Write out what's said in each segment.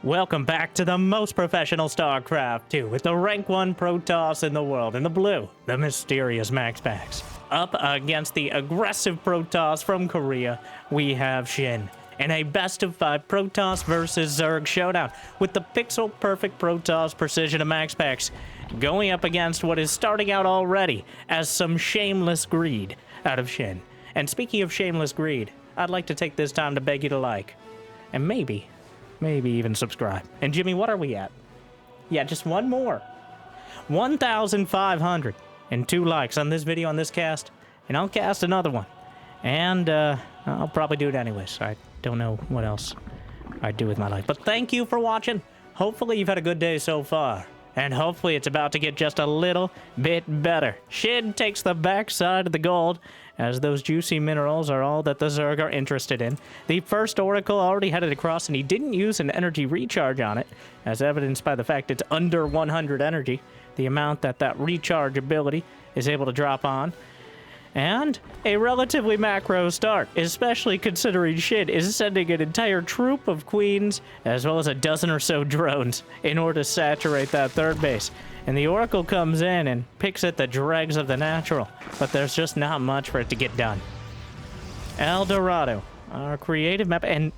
Welcome back to the most professional StarCraft 2 with the rank 1 Protoss in the world. In the blue, the mysterious MaxPax. Up against the aggressive Protoss from Korea, we have Shin. In a best of 5 Protoss versus Zerg showdown with the pixel perfect Protoss precision of MaxPax going up against what is starting out already as some shameless greed out of Shin. And speaking of shameless greed, I'd like to take this time to beg you to like, and maybe even subscribe. And Jimmy, what are we at? Yeah, just one more. 1,502 likes on this video, on this cast, and I'll cast another one. And I'll probably do it anyways. I don't know what else I'd do with my life. But thank you for watching. Hopefully you've had a good day so far. And hopefully it's about to get just a little bit better. Shin takes the backside of the gold, as those juicy minerals are all that the Zerg are interested in. The first Oracle already headed across, and he didn't use an energy recharge on it, as evidenced by the fact it's under 100 energy, the amount that recharge ability is able to drop on. And a relatively macro start, especially considering Shin is sending an entire troop of queens, as well as a dozen or so drones, in order to saturate that third base. And the Oracle comes in and picks at the dregs of the natural, but there's just not much for it to get done. El Dorado, our creative map, and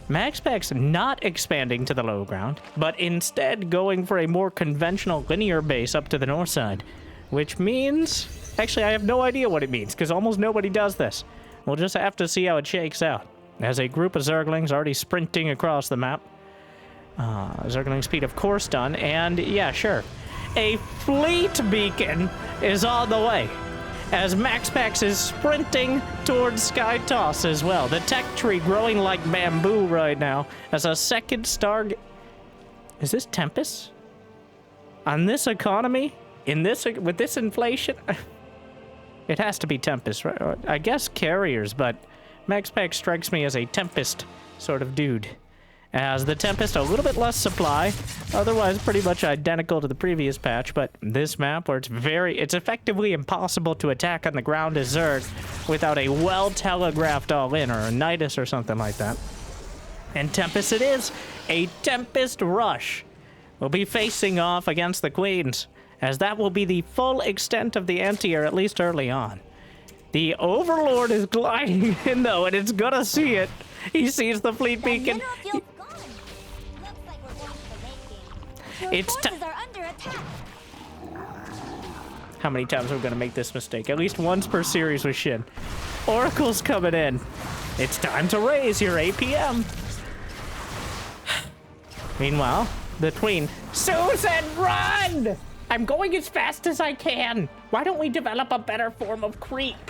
MaxPax not expanding to the low ground, but instead going for a more conventional linear base up to the north side, which means... Actually, I have no idea what it means, because almost nobody does this. We'll just have to see how it shakes out. As a group of Zerglings already sprinting across the map. Zergling speed, of course, done. And, yeah, sure. A fleet beacon is on the way, as MaxPax is sprinting towards Sky Toss as well. The tech tree growing like bamboo right now, as a second star... Is this Tempest? On this economy? With this inflation? It has to be Tempest, right? I guess carriers, but MaxPax strikes me as a Tempest sort of dude. As the Tempest, a little bit less supply, otherwise pretty much identical to the previous patch, but this map where it's effectively impossible to attack on the ground as Zerg without a well-telegraphed all-in or a Nidus or something like that. And Tempest it is! A Tempest rush will be facing off against the Queens, as that will be the full extent of the anti-air, at least early on. The Overlord is gliding in, though, and it's gonna see it. He sees the fleet beacon. It's under attack. How many times are we gonna make this mistake? At least once per series with Shin. Oracle's coming in. It's time to raise your APM. Meanwhile, the Queen, Susan, run! I'm going as fast as I can. Why don't we develop a better form of creep?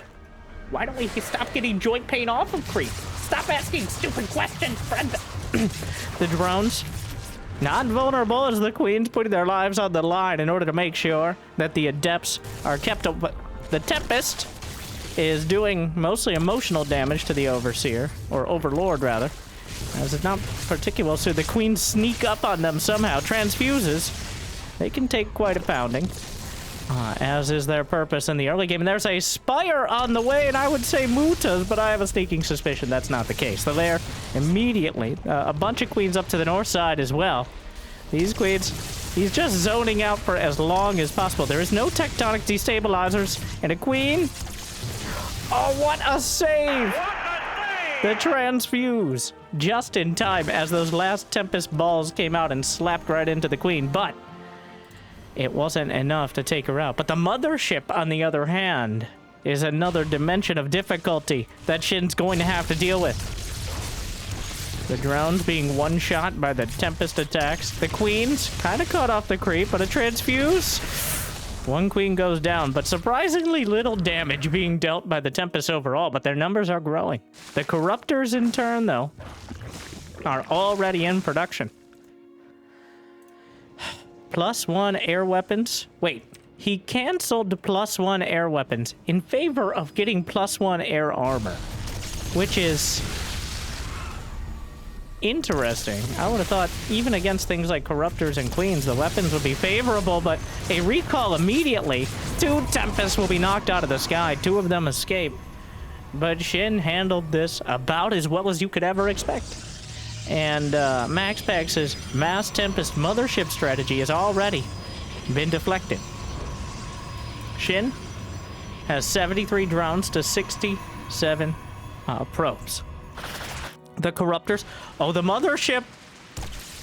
Why don't we stop getting joint pain off of creep? Stop asking stupid questions, friend. The drones, not vulnerable as the Queen's putting their lives on the line in order to make sure that the Adepts are kept up. But the Tempest is doing mostly emotional damage to the Overseer, or Overlord rather, as it's not particular. So the Queens sneak up on them somehow, transfuses. They can take quite a pounding, as is their purpose in the early game. And there's a Spire on the way, and I would say Mutas, but I have a sneaking suspicion that's not the case. They're there immediately. A bunch of Queens up to the north side as well. These Queens, he's just zoning out for as long as possible. There is no tectonic destabilizers, and a Queen... Oh, what a save! The transfuse, just in time as those last Tempest balls came out and slapped right into the Queen, but... it wasn't enough to take her out. But the Mothership, on the other hand, is another dimension of difficulty that Shin's going to have to deal with. The drones being one-shot by the Tempest attacks. The Queens kind of caught off the creep, but a transfuse. One Queen goes down, but surprisingly little damage being dealt by the Tempest overall, but their numbers are growing. The corruptors, in turn, though, are already in production. +1 air weapons. Wait, he canceled the +1 air weapons in favor of getting +1 air armor, which is interesting. I would have thought even against things like Corruptors and Queens, the weapons would be favorable, but a recall immediately. 2 Tempests will be knocked out of the sky. 2 of them escape. But Shin handled this about as well as you could ever expect. And MaxPax's Mass Tempest Mothership strategy has already been deflected. Shin has 73 drones to 67 probes. The corruptors. Oh, the Mothership.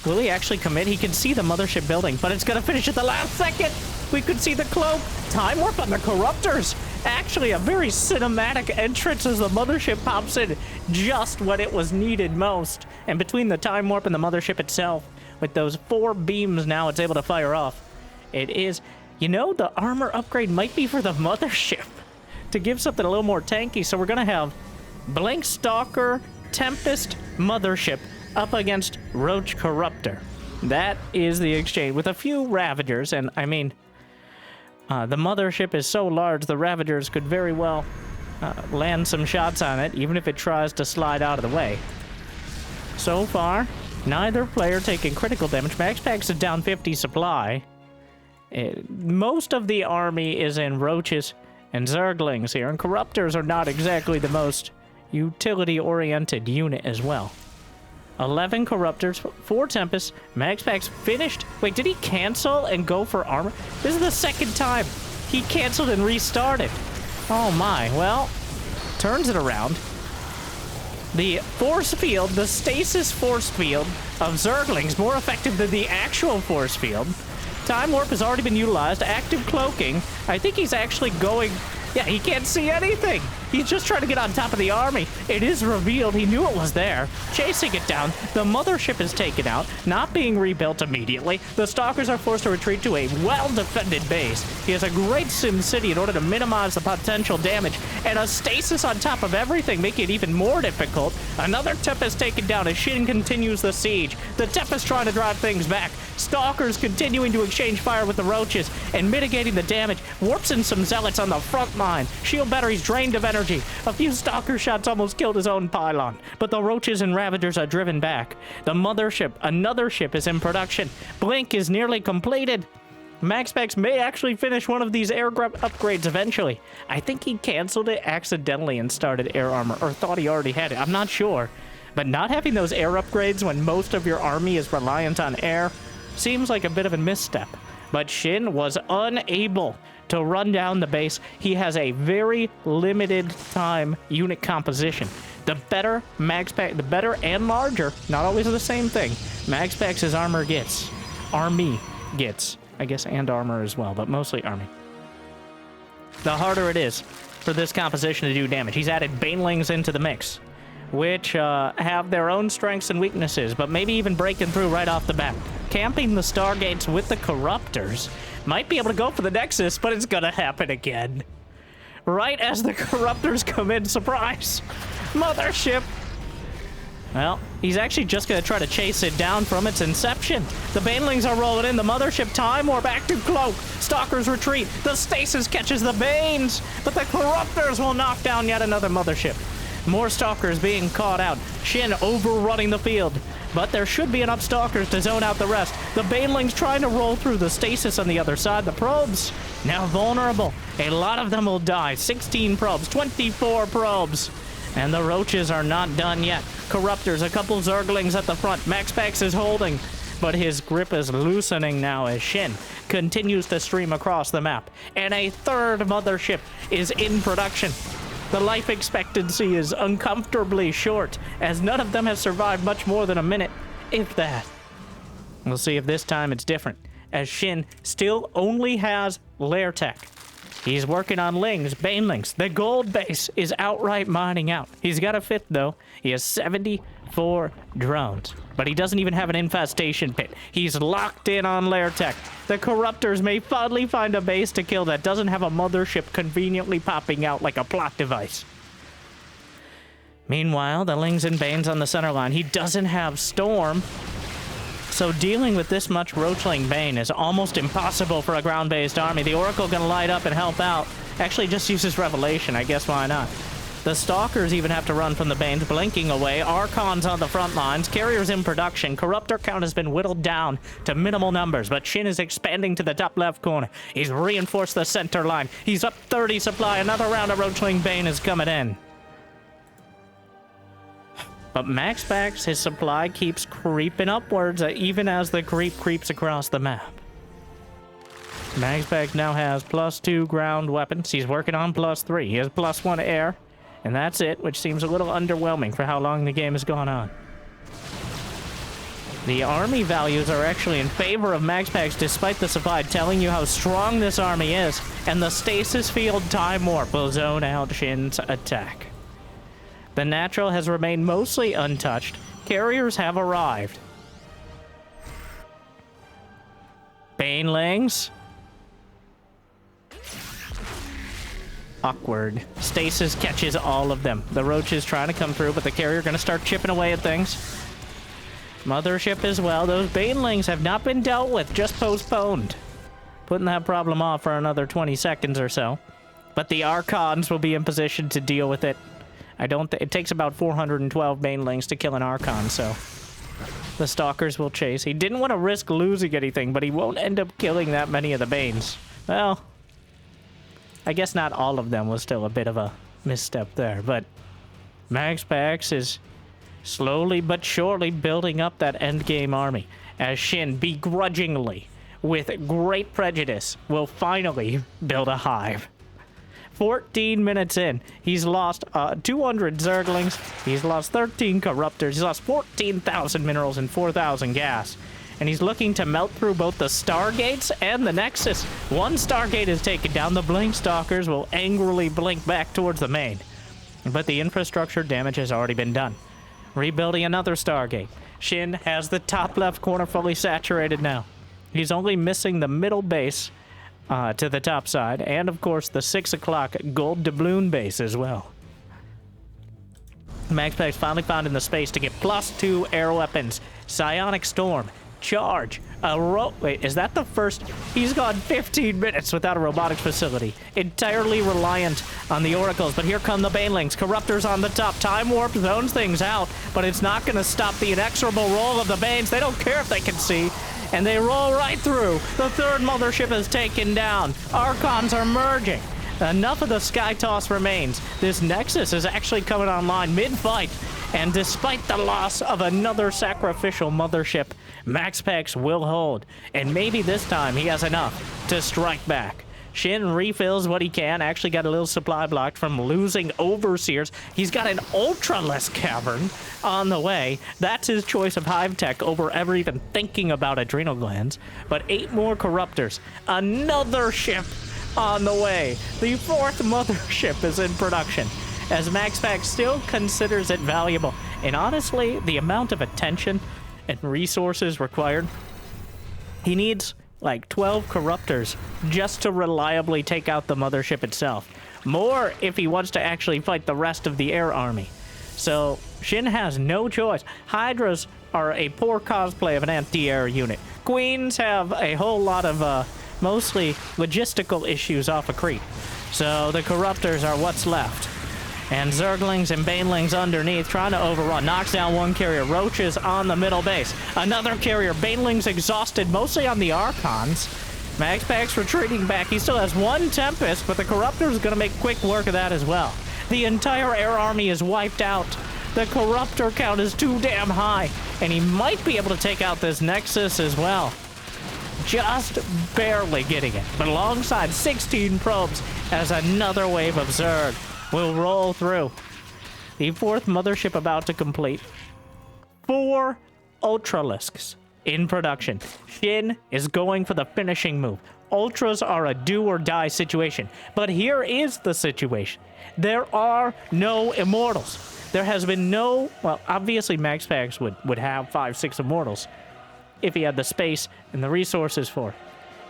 Will he actually commit? He can see the Mothership building, but it's going to finish at the last second. We could see the cloak. Time warp on the corruptors. Actually, a very cinematic entrance as the Mothership pops in just when it was needed most. And between the time warp and the Mothership itself, with those 4 beams now it's able to fire off, it is... You know, the armor upgrade might be for the Mothership to give something a little more tanky. So we're going to have Blink Stalker, Tempest, Mothership up against Roach Corruptor. That is the exchange with a few Ravagers. And I mean, the Mothership is so large, the Ravagers could very well land some shots on it, even if it tries to slide out of the way. So far, neither player taking critical damage. MaxPax is down 50 supply. Most of the army is in Roaches and Zerglings here, and Corruptors are not exactly the most utility-oriented unit as well. 11 Corruptors, 4 Tempests. MaxPax finished. Wait, did he cancel and go for armor? This is the second time he canceled and restarted. Oh my, well, turns it around. The force field, the stasis force field of Zerglings, more effective than the actual force field. Time warp has already been utilized. Active cloaking. I think he's actually going... Yeah, he can't see anything. He's just trying to get on top of the army. It is revealed. He knew it was there. Chasing it down. The Mothership is taken out, not being rebuilt immediately. The Stalkers are forced to retreat to a well-defended base. He has a great Sim City in order to minimize the potential damage, and a stasis on top of everything, making it even more difficult. Another Tempest taken down as Shin continues the siege. The Tempest trying to drive things back. Stalkers continuing to exchange fire with the Roaches and mitigating the damage. Warps in some Zealots on the front line. Shield batteries drained of energy. A few Stalker shots almost killed his own pylon, but the Roaches and Ravagers are driven back. The Mothership, another ship, is in production. Blink is nearly completed. MaxPax may actually finish one of these air upgrades eventually. I think he canceled it accidentally and started air armor, or thought he already had it. I'm not sure. But not having those air upgrades when most of your army is reliant on air seems like a bit of a misstep. But Shin was unable to run down the base. He has a very limited time unit composition. The better MaxPax, the better and larger, not always the same thing, MaxPax's armor gets, army gets, I guess, and armor as well, but mostly army, the harder it is for this composition to do damage. He's added Banelings into the mix, which have their own strengths and weaknesses, but maybe even breaking through right off the bat. Camping the Stargates with the Corruptors might be able to go for the Nexus, but it's gonna happen again. Right as the Corruptors come in, surprise! Mothership! Well, he's actually just gonna try to chase it down from its inception. The Banelings are rolling in, the Mothership time warp, active cloak, Stalkers retreat, the Stasis catches the Banes, but the Corruptors will knock down yet another Mothership. More Stalkers being caught out. Shin overrunning the field. But there should be enough Stalkers to zone out the rest. The Banelings trying to roll through the stasis on the other side. The probes now vulnerable. A lot of them will die. 16 probes, 24 probes. And the Roaches are not done yet. Corruptors, a couple Zerglings at the front. MaxPax is holding, but his grip is loosening now as Shin continues to stream across the map. And a third Mothership is in production. The life expectancy is uncomfortably short, as none of them have survived much more than a minute, if that. We'll see if this time it's different, as Shin still only has lair tech. He's working on Lings, Banelings. The gold base is outright mining out. He's got a fifth, though. He has 74 drones, but he doesn't even have an infestation pit. He's locked in on lair tech. The Corruptors may finally find a base to kill that doesn't have a Mothership conveniently popping out like a plot device. Meanwhile, the Lings and Banes on the center line. He doesn't have Storm, so dealing with this much Roachling Bane is almost impossible for a ground-based army. The Oracle can light up and help out. Actually, just uses Revelation. I guess why not? The Stalkers even have to run from the Banes, blinking away. Archons on the front lines. Carriers in production. Corruptor count has been whittled down to minimal numbers, but Shin is expanding to the top left corner. He's reinforced the center line. He's up 30 supply. Another round of Roachling Bane is coming in. But MaxPax, his supply keeps creeping upwards even as the creep creeps across the map. MaxPax now has +2 ground weapons. He's working on +3. He has +1 air. And that's it, which seems a little underwhelming for how long the game has gone on. The army values are actually in favor of MaxPax despite the supply telling you how strong this army is. And the stasis field time warp will zone out Shin's attack. The natural has remained mostly untouched. Carriers have arrived. Banelings. Awkward. Stasis catches all of them. The roach is trying to come through, but the carrier going to start chipping away at things. Mothership as well. Those banelings have not been dealt with, just postponed. Putting that problem off for another 20 seconds or so. But the Archons will be in position to deal with it. It takes about 412 banelings to kill an Archon, so the Stalkers will chase. He didn't want to risk losing anything, but he won't end up killing that many of the Banes. Well, I guess not all of them was still a bit of a misstep there, but MaxPax is slowly but surely building up that endgame army, as Shin begrudgingly, with great prejudice, will finally build a hive. 14 minutes in, he's lost 200 Zerglings, he's lost 13 corruptors, he's lost 14,000 minerals and 4,000 gas. And he's looking to melt through both the Stargates and the Nexus. One Stargate is taken down, the Blink Stalkers will angrily blink back towards the main. But the infrastructure damage has already been done. Rebuilding another Stargate. Shin has the top left corner fully saturated now. He's only missing the middle base to the top side, and of course the 6 o'clock gold doubloon base as well. MaxPax finally found in the space to get +2 air weapons. Psionic Storm, Charge, wait, is that the first? He's gone 15 minutes without a robotics facility. Entirely reliant on the oracles, but here come the banelings. Corruptors on the top. Time warp zones things out, but it's not going to stop the inexorable roll of the Banes. They don't care if they can see. And they roll right through. The third mothership is taken down. Archons are merging. Enough of the sky toss remains. This Nexus is actually coming online mid-fight. And despite the loss of another sacrificial mothership, MaxPax will hold. And maybe this time he has enough to strike back. Shin refills what he can. Actually got a little supply blocked from losing Overseers. He's got an Ultralisk cavern on the way. That's his choice of hive tech over ever even thinking about adrenal glands. But 8 more corruptors. Another ship on the way. The 4th mothership is in production, as MaxPax still considers it valuable. And honestly, the amount of attention and resources required, he needs like 12 corruptors just to reliably take out the mothership itself. More if he wants to actually fight the rest of the air army. So Shin has no choice. Hydras are a poor cosplay of an anti-air unit. Queens have a whole lot of mostly logistical issues off of creep. So the corruptors are what's left. And Zerglings and Banelings underneath trying to overrun. Knocks down one carrier. Roaches on the middle base. Another carrier. Banelings exhausted, mostly on the Archons. MaxPax retreating back. He still has one Tempest, but the Corruptor is going to make quick work of that as well. The entire air army is wiped out. The Corruptor count is too damn high. And he might be able to take out this Nexus as well. Just barely getting it. But alongside 16 probes as another wave of Zerg will roll through. The 4th mothership about to complete. 4 Ultralisks in production. Shin is going for the finishing move. Ultras are a do or die situation. But here is the situation. There are no immortals. There has been no, well, obviously MaxPax would have 5-6 immortals if he had the space and the resources for it.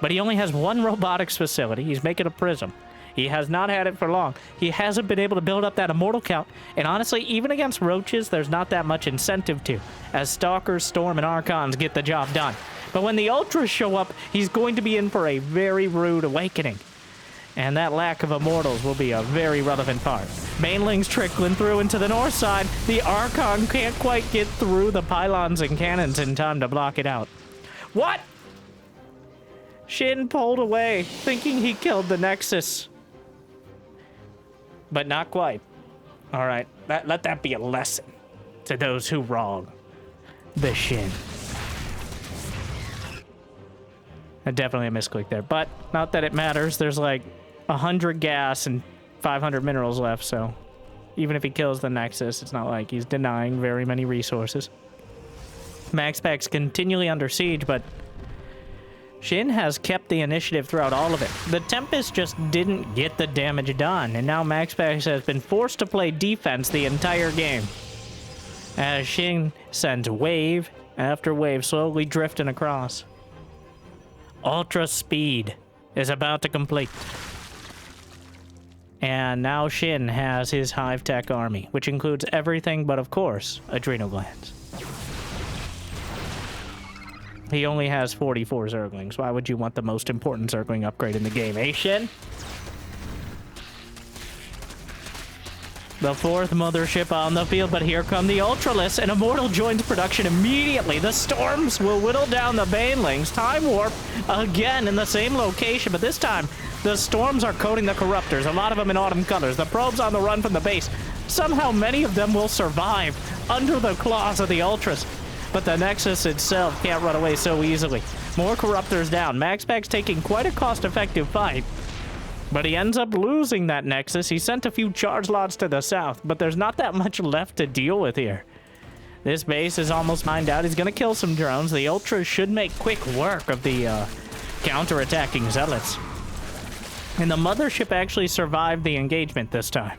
But he only has 1 robotics facility. He's making a prism. He has not had it for long. He hasn't been able to build up that immortal count. And honestly, even against roaches, there's not that much incentive to, as Stalkers, Storm, and Archons get the job done. But when the Ultras show up, he's going to be in for a very rude awakening. And that lack of immortals will be a very relevant part. Banelings trickling through into the north side. The Archon can't quite get through the pylons and cannons in time to block it out. What? Shin pulled away, thinking he killed the Nexus. But not quite. All right, let that be a lesson. to those who wrong the Shin. Definitely a misclick there, but not that it matters. There's like 100 gas and 500 minerals left, so even if he kills the Nexus, it's not like he's denying very many resources. MaxPax continually under siege, but Shin has kept the initiative throughout all of it. The Tempest just didn't get the damage done, and now MaxPax has been forced to play defense the entire game, as Shin sends wave after wave slowly drifting across. Ultra speed is about to complete. And now Shin has his Hive Tech army, which includes everything but, of course, adrenal glands. He only has 44 Zerglings. Why would you want the most important Zergling upgrade in the game, eh, Shin? The fourth Mothership on the field, but here come the Ultralisk, and Immortal joins production immediately. The Storms will whittle down the Banelings. Time Warp again in the same location, but this time the Storms are coating the Corruptors, a lot of them in autumn colors. The Probes on the run from the base. Somehow many of them will survive under the claws of the Ultras, but the Nexus itself can't run away so easily. More Corruptors down. MaxPax taking quite a cost-effective fight, but he ends up losing that Nexus. He sent a few charge lots to the south, but there's not that much left to deal with here. This base is almost mined out. He's going to kill some drones. The Ultras should make quick work of the counter-attacking Zealots. And the Mothership actually survived the engagement this time.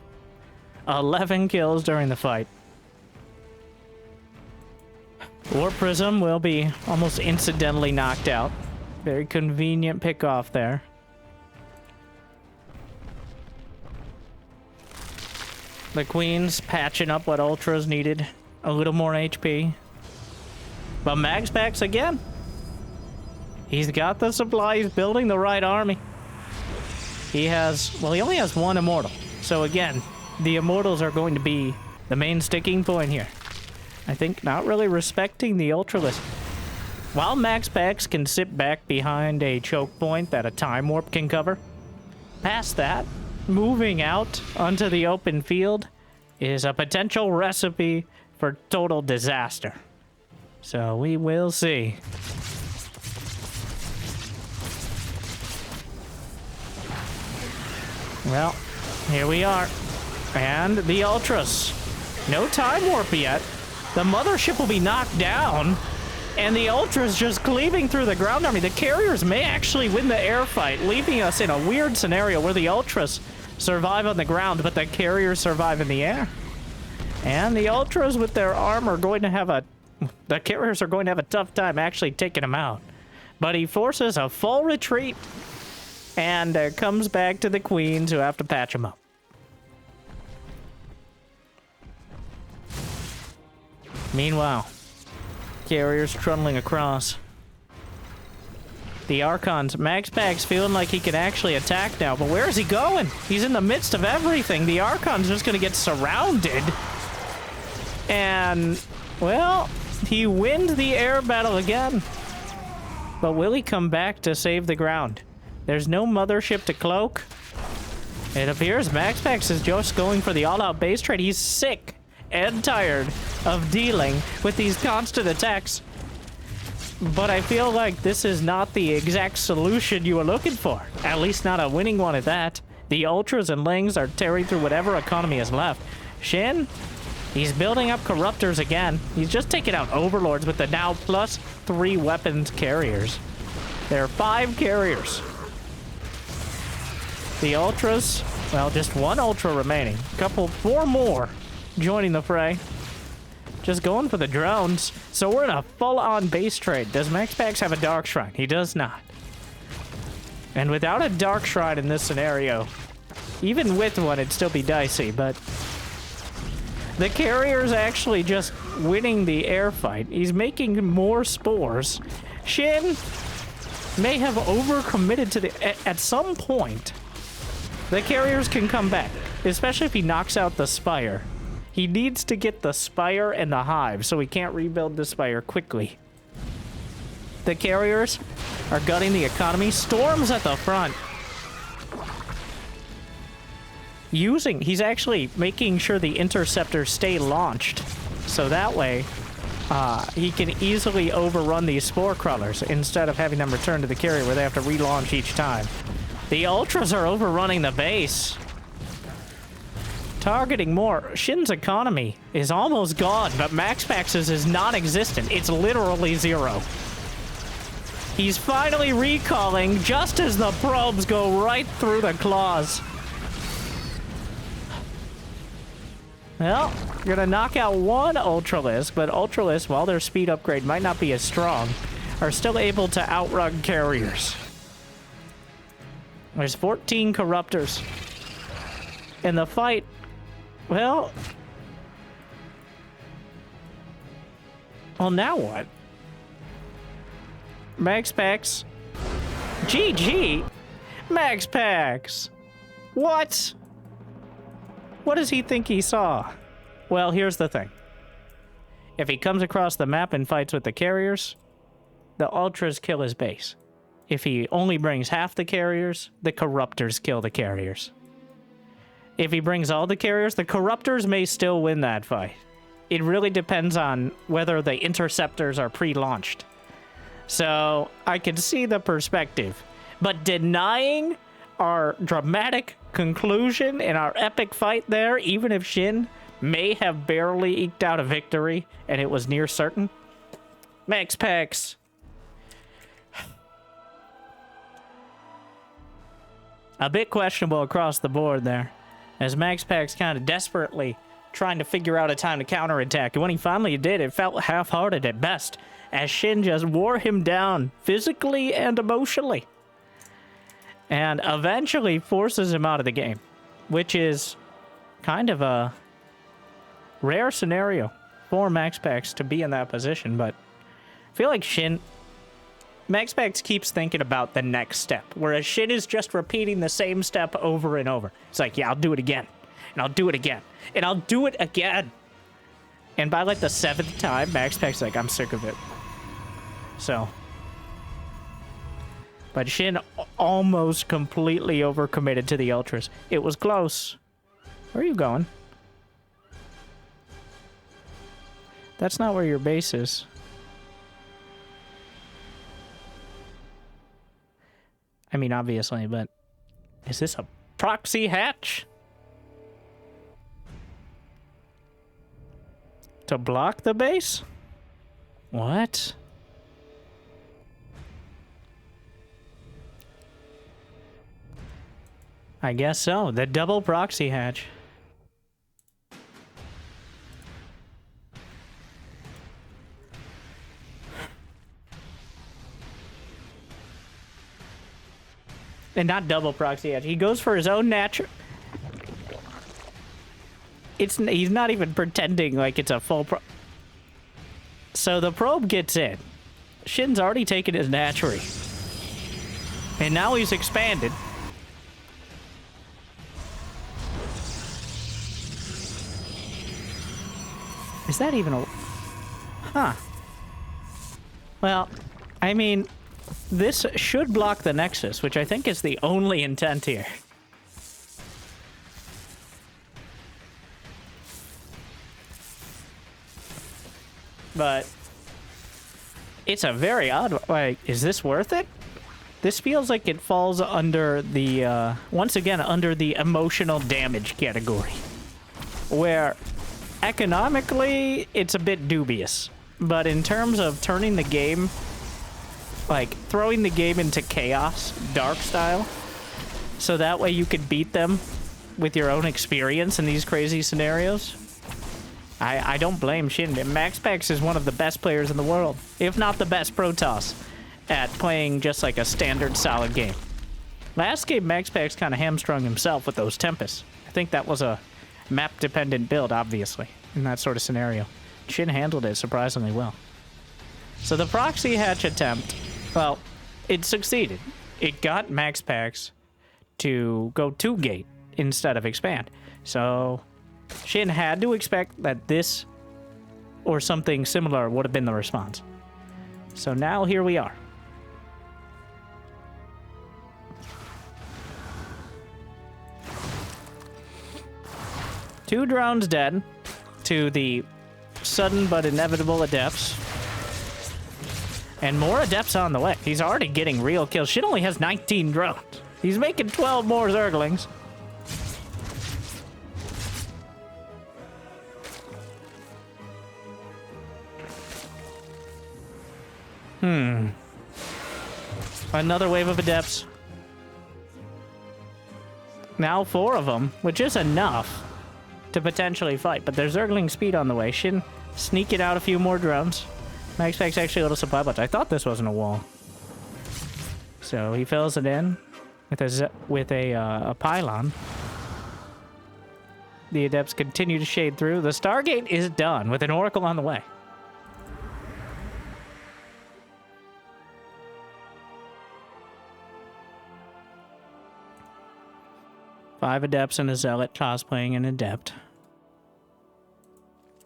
11 kills during the fight. War Prism will be almost incidentally knocked out. Very convenient pick-off there. The Queen's patching up what Ultras needed. A little more HP. But MaxPax again. He's got the supply. He's building the right army. He has... well, he only has one Immortal. So again, the Immortals are going to be the main sticking point here. I think not really respecting the Ultralisk. While MaxPax can sit back behind a choke point that a Time Warp can cover, past that, moving out onto the open field is a potential recipe for total disaster. So we will see. Well, here we are. And the Ultras. No Time Warp yet. The Mothership will be knocked down. And the Ultras just cleaving through the ground army. The Carriers may actually win the air fight, leaving us in a weird scenario where the Ultras survive on the ground, but the Carriers survive in the air. And the Ultras with their armor are going to have a... the Carriers are going to have a tough time actually taking him out. But he forces a full retreat and comes back to the Queens, who have to patch him up. Meanwhile, Carriers trundling across. The Archons, MaxPax feeling like he can actually attack now, but where is he going? He's in the midst of everything. The Archon's just going to get surrounded. And, well, he wins the air battle again. But will he come back to save the ground? There's no Mothership to cloak. It appears MaxPax is just going for the all-out base trade. He's sick and tired of dealing with these constant attacks. But I feel like this is not the exact solution you were looking for. At least not a winning one at that. The Ultras and Lings are tearing through whatever economy is left. Shin, he's building up Corruptors again. He's just taking out Overlords with the now +3 weapons Carriers. There are 5 Carriers. The Ultras, well, just 1 Ultra remaining. 4 more joining the fray. Just going for the drones. So we're in a full-on base trade. Does MaxPax have a Dark Shrine? He does not. And without a Dark Shrine in this scenario, even with one, it'd still be dicey, but the Carrier's actually just winning the air fight. He's making more spores. Shin may have overcommitted to the... At some point, the Carriers can come back, especially if he knocks out the Spire. He needs to get the Spire and the Hive, so he can't rebuild the Spire quickly. The Carriers are gutting the economy. Storms at the front. He's actually making sure the Interceptors stay launched So that way, he can easily overrun these spore crawlers instead of having them return to the carrier where they have to relaunch each time. The Ultras are overrunning the base. Targeting more. Shin's economy is almost gone, but MaxPax's is non-existent. It's literally 0. He's finally recalling just as the probes go right through the claws. Well, gonna knock out one Ultralisk, but Ultralisk, while their speed upgrade might not be as strong, are still able to outrun carriers. There's 14 corruptors. In the fight, well, now what? MaxPax. GG? MaxPax. What? What does he think he saw? Well, here's the thing. If he comes across the map and fights with the carriers, the Ultras kill his base. If he only brings half the carriers, the corruptors kill the carriers. If he brings all the carriers, the corruptors may still win that fight. It really depends on whether the interceptors are pre-launched. So, I can see the perspective. But denying our dramatic conclusion in our epic fight there, even if Shin may have barely eked out a victory and it was near certain. MaxPax. A bit questionable across the board there, as MaxPax kind of desperately trying to figure out a time to counterattack. And when he finally did, it felt half-hearted at best, as Shin just wore him down physically and emotionally. And eventually forces him out of the game, which is kind of a rare scenario for MaxPax to be in that position. But I feel like MaxPax keeps thinking about the next step, whereas Shin is just repeating the same step over and over. It's like, yeah, I'll do it again, and I'll do it again, and I'll do it again. And by like the 7th time, MaxPax's like, I'm sick of it. So... But Shin almost completely overcommitted to the Ultras. It was close. Where are you going? That's not where your base is. I mean, obviously, but... Is this a proxy hatch? To block the base? What? I guess so. The double proxy hatch. And not double proxy hatch. He goes for his own natural... He's not even pretending like it's a full So the probe gets in. Shin's already taken his natural. And now he's expanded. Is that even a... Huh. Well, I mean, this should block the Nexus, which I think is the only intent here. But it's a very odd... Like, is this worth it? This feels like it falls under the, once again, under the emotional damage category. Where... Economically, it's a bit dubious, but in terms of turning the game, like throwing the game into chaos, dark style, so that way you could beat them with your own experience in these crazy scenarios, I don't blame Shin. MaxPax is one of the best players in the world, if not the best Protoss, at playing just like a standard solid game. Last game, MaxPax kind of hamstrung himself with those Tempests. I think that was a map-dependent build, obviously, in that sort of scenario. Shin handled it surprisingly well. So the proxy hatch attempt, well, it succeeded. It got MaxPax to go 2-gate instead of expand. So Shin had to expect that this or something similar would have been the response. So now here we are. Two drones dead to the sudden but inevitable Adepts. And more Adepts on the way. He's already getting real kills. Shin only has 19 drones. He's making 12 more Zerglings. Another wave of Adepts. Now 4 of them, which is enough to potentially fight. But there's Zergling speed on the way. Shin sneaking out a few more drones. MaxPax actually a little supply bots. I thought this wasn't a wall. So he fills it in with a pylon. The Adepts continue to shade through. The Stargate is done with an Oracle on the way. Five Adepts and a Zealot cosplaying an Adept.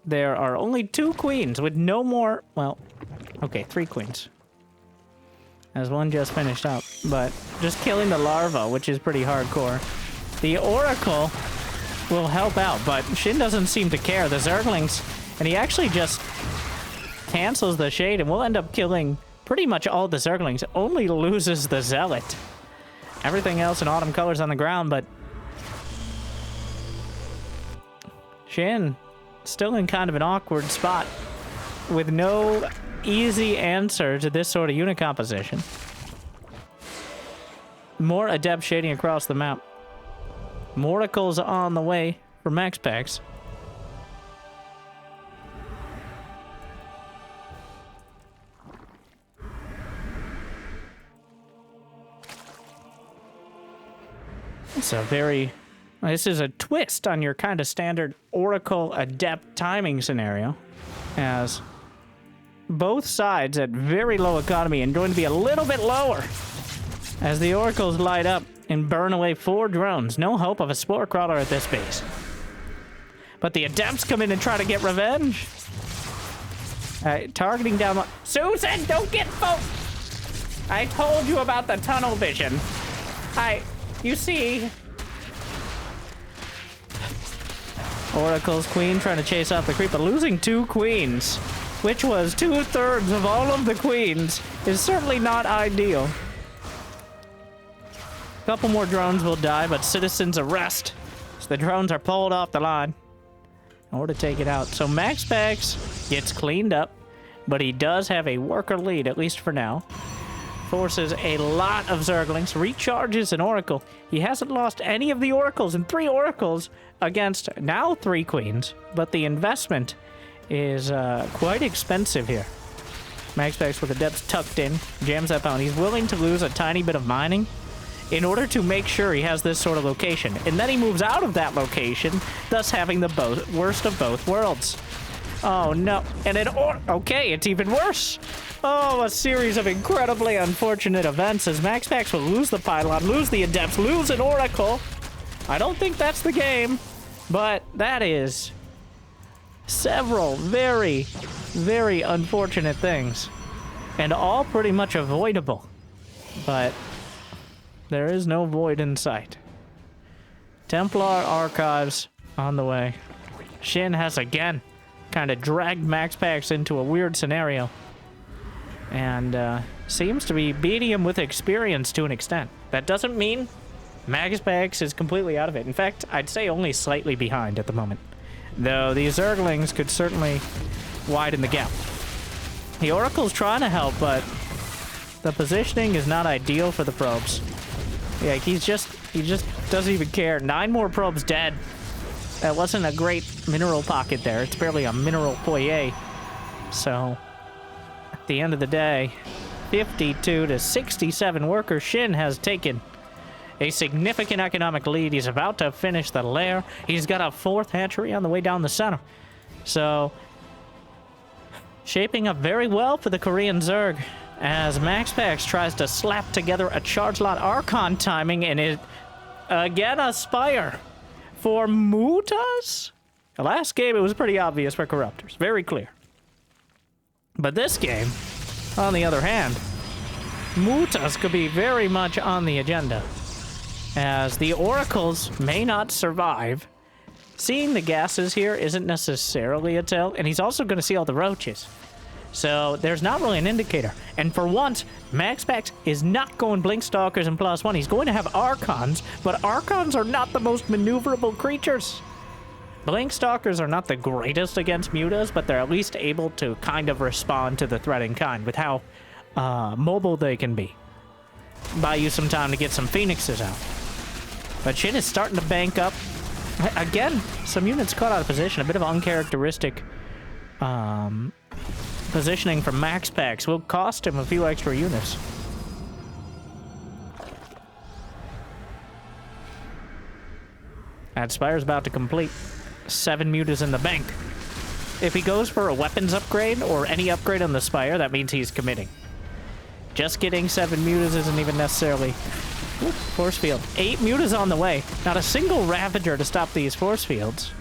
There are only 2 queens with no more... Well, okay, 3 queens. As one just finished up, but just killing the larva, which is pretty hardcore. The Oracle will help out, but Shin doesn't seem to care. The Zerglings, and he actually just cancels the shade, and we'll end up killing pretty much all the Zerglings. Only loses the Zealot. Everything else in autumn colors on the ground, but Shin still in kind of an awkward spot with no easy answer to this sort of unit composition. More Adept shading across the map. Moracles on the way for MaxPax. This is a twist on your kind of standard Oracle Adept timing scenario, as both sides at very low economy and going to be a little bit lower as the Oracles light up and burn away 4 drones. No hope of a Spore Crawler at this base. But the Adepts come in and try to get revenge. Targeting down... Susan, don't get I told you about the tunnel vision. You see... Oracle's queen trying to chase off the creep, but losing 2 queens, which was 2/3 of all of the queens, is certainly not ideal. A couple more drones will die, but citizens arrest. So the drones are pulled off the line in order to take it out. So MaxPax gets cleaned up, but he does have a worker lead, at least for now. Forces a lot of Zerglings, recharges an Oracle. He hasn't lost any of the Oracles, and 3 Oracles against now 3 queens, but the investment is quite expensive here. MaxPax with the depths tucked in, jams that pound. He's willing to lose a tiny bit of mining in order to make sure he has this sort of location, and then he moves out of that location, thus having the worst of both worlds. Oh no, and okay, it's even worse. Oh, a series of incredibly unfortunate events as MaxPax will lose the pylon, lose the Adepts, lose an Oracle. I don't think that's the game, but that is several very, very unfortunate things, and all pretty much avoidable. But there is no void in sight. Templar Archives on the way. Shin has again kind of dragged MaxPax into a weird scenario, and seems to be beating him with experience to an extent. That doesn't mean MaxPax is completely out of it. In fact, I'd say only slightly behind at the moment, though these Zerglings could certainly widen the gap. The Oracle's trying to help, but the positioning is not ideal for the probes. Yeah, he just doesn't even care. 9 more probes dead. That wasn't a great mineral pocket there. It's barely a mineral foyer. So, at the end of the day, 52 to 67 workers. Shin has taken a significant economic lead. He's about to finish the lair. He's got a 4th hatchery on the way down the center. So, shaping up very well for the Korean Zerg as MaxPax tries to slap together a charge lot Archon timing, and it again a Spire for Mutas. The last game it was pretty obvious for corruptors, very clear. But this game, on the other hand, Mutas could be very much on the agenda, as the Oracles may not survive seeing the gases here isn't necessarily a tell, and he's also going to see all the roaches. So there's not really an indicator. And for once, MaxPax is not going Blink Stalkers and +1. He's going to have Archons, but Archons are not the most maneuverable creatures. Blink Stalkers are not the greatest against Mutas, but they're at least able to kind of respond to the threat in kind with how mobile they can be. Buy you some time to get some Phoenixes out. But Shin is starting to bank up. Again, some units caught out of position. A bit of uncharacteristic positioning from MaxPax will cost him a few extra units. That Spire's about to complete. 7 Mutas in the bank. If he goes for a weapons upgrade or any upgrade on the Spire, that means he's committing. Just getting 7 Mutas isn't even necessarily... Ooh, force field. 8 Mutas on the way. Not a single Ravager to stop these force fields.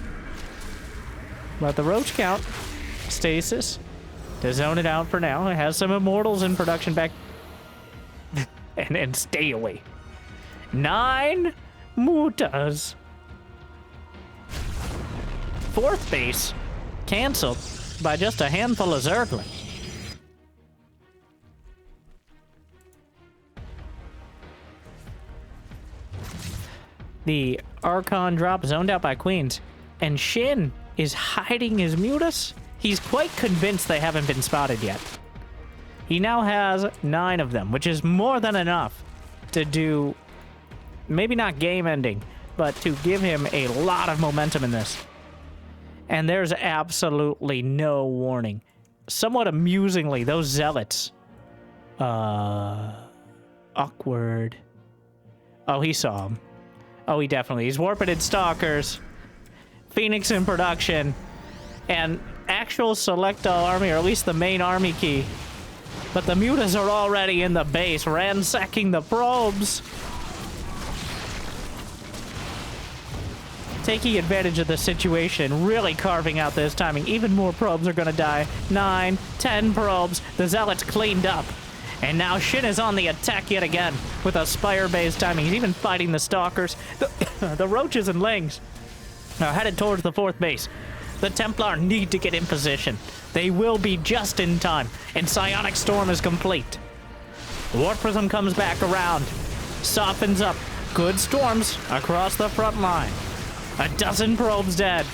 But the Roach count. Stasis. To zone it out for now. It has some Immortals in production back. and stay away. 9 Mutas. 4th base canceled by just a handful of Zerglings. The Archon drop zoned out by Queens, and Shin is hiding his Mutas. He's quite convinced they haven't been spotted yet. He now has 9 of them, which is more than enough to do, maybe not game ending, but to give him a lot of momentum in this. And there's absolutely no warning. Somewhat amusingly, those zealots. Awkward. Oh, he saw him. Oh, he definitely. He's warped Stalkers. Phoenix in production. And actual select all army, or at least the main army key. But the Mutas are already in the base, ransacking the probes. Taking advantage of the situation, really carving out this timing. Even more probes are gonna die. 9, 10 probes. The Zealots cleaned up. And now Shin is on the attack yet again with a Spire-based timing. He's even fighting the Stalkers. The Roaches and Lings are headed towards the 4th base. The Templar need to get in position. They will be just in time. And Psionic Storm is complete. Warp Prism comes back around. Softens up. Good storms across the front line. A dozen probes dead.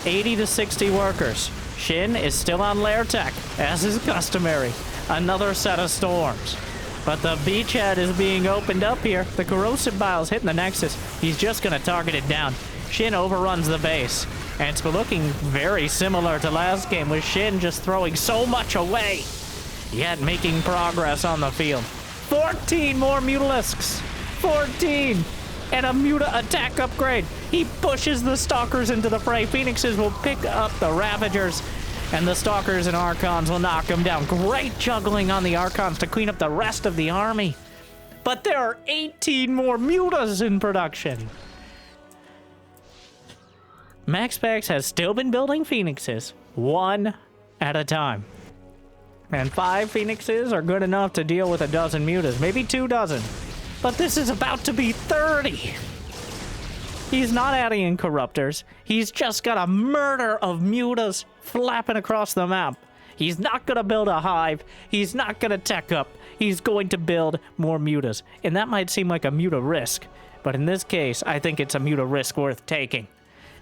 80 to 60 workers. Shin is still on lair tech, as is customary. Another set of storms. But the beachhead is being opened up here. The corrosive bile's hitting the Nexus. He's just gonna target it down. Shin overruns the base. And it's looking very similar to last game, with Shin just throwing so much away, yet making progress on the field. 14 more Mutalisks. 14! And a Muta attack upgrade. He pushes the Stalkers into the fray. Phoenixes will pick up the Ravagers, and the Stalkers and Archons will knock them down. Great juggling on the Archons to clean up the rest of the army. But there are 18 more Mutas in production. MaxPax has still been building Phoenixes, 1 at a time. And 5 Phoenixes are good enough to deal with a dozen Mutas, maybe 2 dozen. But this is about to be 30. He's not adding in corruptors. He's just got a murder of Mutas flapping across the map. He's not going to build a hive. He's not going to tech up. He's going to build more Mutas. And that might seem like a Muta risk. But in this case, I think it's a Muta risk worth taking.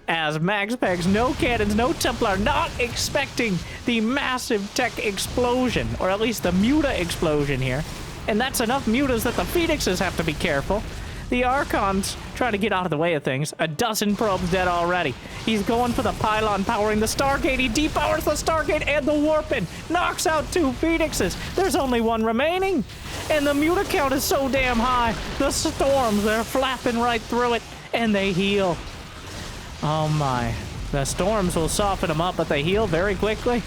As MaxPax, no cannons, no Templar, not expecting the massive tech explosion. Or at least the Muta explosion here. And that's enough Mutas that the Phoenixes have to be careful. The Archons trying to get out of the way of things. A dozen probes dead already. He's going for the pylon, powering the Stargate. He depowers the Stargate and the Warpin. Knocks out 2 Phoenixes. There's only 1 remaining. And the Muta count is so damn high. The storms, they're flapping right through it. And they heal. Oh my. The storms will soften them up, but they heal very quickly.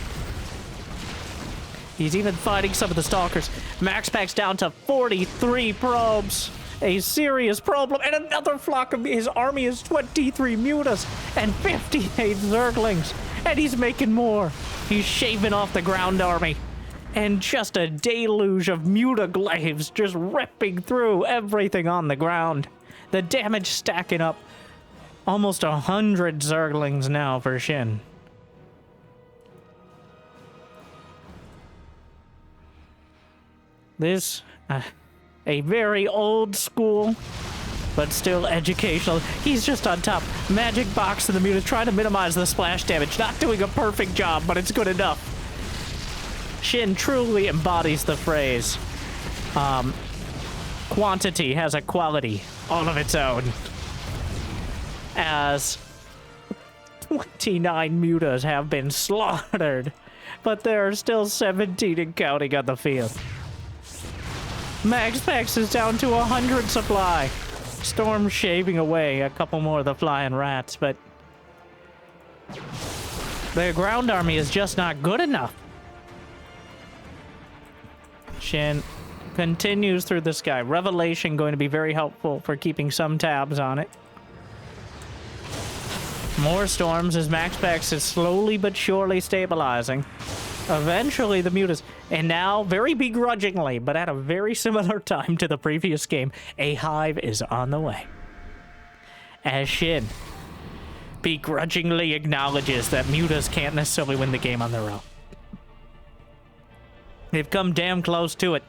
He's even fighting some of the Stalkers. MaxPax down to 43 probes. A serious problem. And another flock of his army is 23 Mutas and 58 Zerglings. And he's making more. He's shaving off the ground army. And just a deluge of Muta glaives just ripping through everything on the ground. The damage stacking up. Almost 100 Zerglings now for Shin. This, a very old school, but still educational. He's just on top. Magic box to the Muta, trying to minimize the splash damage. Not doing a perfect job, but it's good enough. Shin truly embodies the phrase, quantity has a quality all of its own. As 29 Mutas have been slaughtered, but there are still 17 and counting on the field. MaxPax is down to 100 supply. Storm shaving away a couple more of the flying rats, but their ground army is just not good enough. Shin continues through the sky. Revelation going to be very helpful for keeping some tabs on it. More storms as MaxPax is slowly but surely stabilizing. Eventually the Mutas, and now very begrudgingly, but at a very similar time to the previous game, a hive is on the way. As Shin begrudgingly acknowledges that Mutas can't necessarily win the game on their own. They've come damn close to it.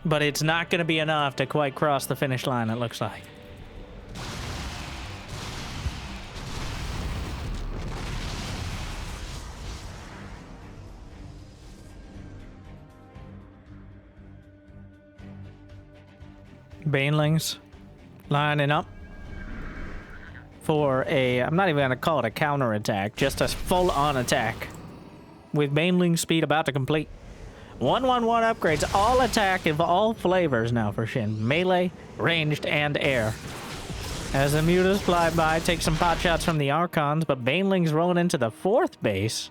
But it's not going to be enough to quite cross the finish line, it looks like. Banelings lining up for a, I'm not even going to call it a counterattack, just a full-on attack. With Baneling speed about to complete. 1-1-1 upgrades, all attack of all flavors now for Shin. Melee, ranged, and air. As the Mutas fly by, take some pot shots from the Archons, but Baneling's rolling into the 4th base,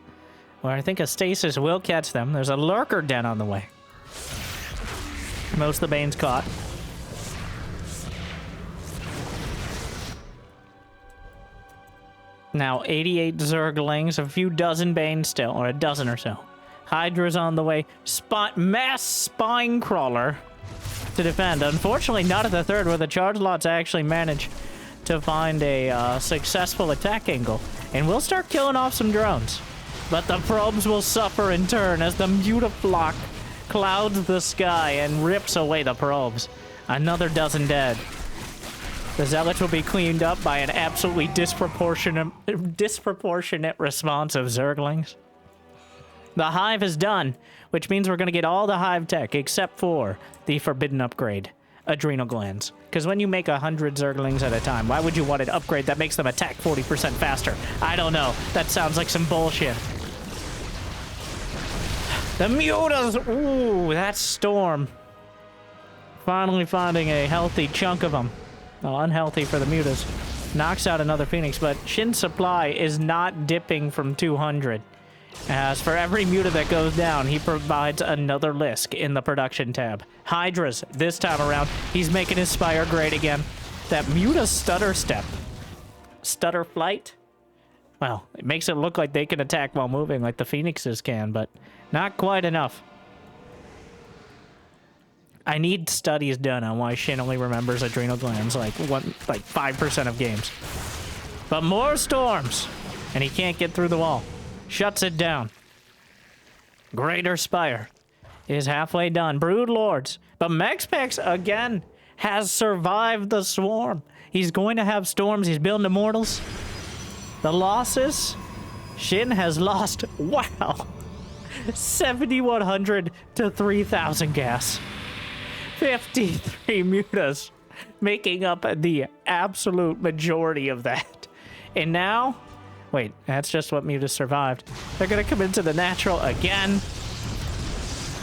where I think a stasis will catch them. There's a Lurker den on the way. Most of the Bane's caught. Now 88 Zerglings, a few dozen Banes still, or a dozen or so. Hydra's on the way. Mass Spine Crawler to defend. Unfortunately, not at the 3rd, where the charge lots actually manage to find a successful attack angle. And we'll start killing off some drones. But the probes will suffer in turn as the Mutaflock clouds the sky and rips away the probes. Another dozen dead. The Zealots will be cleaned up by an absolutely disproportionate response of Zerglings. The Hive is done, which means we're going to get all the Hive tech except for the forbidden upgrade, Adrenal Glands. Because when you make 100 Zerglings at a time, why would you want an upgrade that makes them attack 40% faster? I don't know. That sounds like some bullshit. The Mutas! Ooh, that Storm. Finally finding a healthy chunk of them. Oh, unhealthy for the Mutas. Knocks out another Phoenix, but Shin's supply is not dipping from 200. As for every Muta that goes down, he provides another Lisk in the production tab. Hydras, this time around, he's making his Spire great again. That Muta Stutter Step. Stutter Flight? Well, it makes it look like they can attack while moving like the Phoenixes can, but not quite enough. I need studies done on why Shin only remembers Adrenal Glands like 5% of games. But more storms, and he can't get through the wall. Shuts it down. Greater Spire is halfway done. Brood Lords, but MaxPax again has survived the swarm. He's going to have storms. He's building Immortals. The losses, Shin has lost. Wow, 7,100 to 3,000 gas. 53 Mutas, making up the absolute majority of that. And now, wait, that's just what Mutas survived. They're gonna come into the natural again.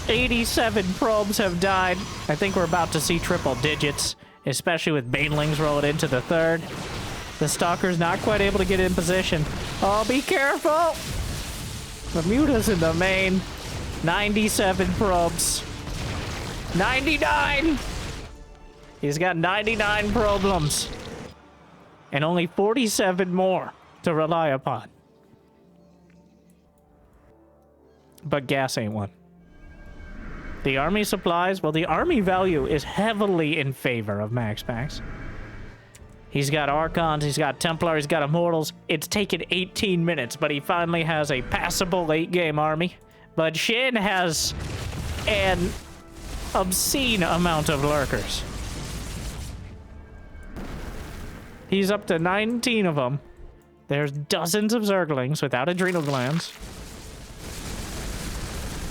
87 probes have died. I think we're about to see triple digits, especially with Banelings rolling into the 3rd. The Stalker's not quite able to get in position. Oh, be careful! The Mutas in the main. 97 probes. 99! He's got 99 problems. And only 47 more to rely upon. But gas ain't one. The army supplies, well, the army value is heavily in favor of MaxPax. He's got Archons, he's got Templar, he's got Immortals. It's taken 18 minutes, but he finally has a passable late-game army. But Shin has an obscene amount of Lurkers. He's up to 19 of them. There's dozens of Zerglings without adrenal glands.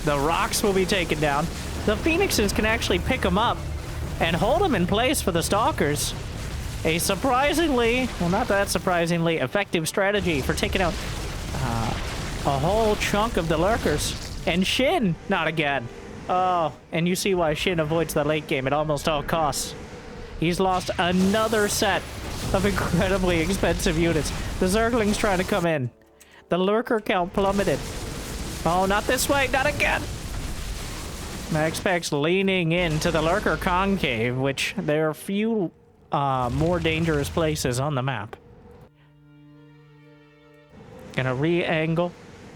The rocks will be taken down. The Phoenixes can actually pick them up and hold them in place for the Stalkers. A surprisingly, well, not that surprisingly, effective strategy for taking out a whole chunk of the Lurkers. And Shin, not again. Oh, and you see why Shin avoids the late game at almost all costs. He's lost another set of incredibly expensive units. The Zergling's trying to come in. The Lurker count plummeted. Oh, not this way, not again. MaxPax leaning into the Lurker concave, which there are few more dangerous places on the map. Gonna re-angle.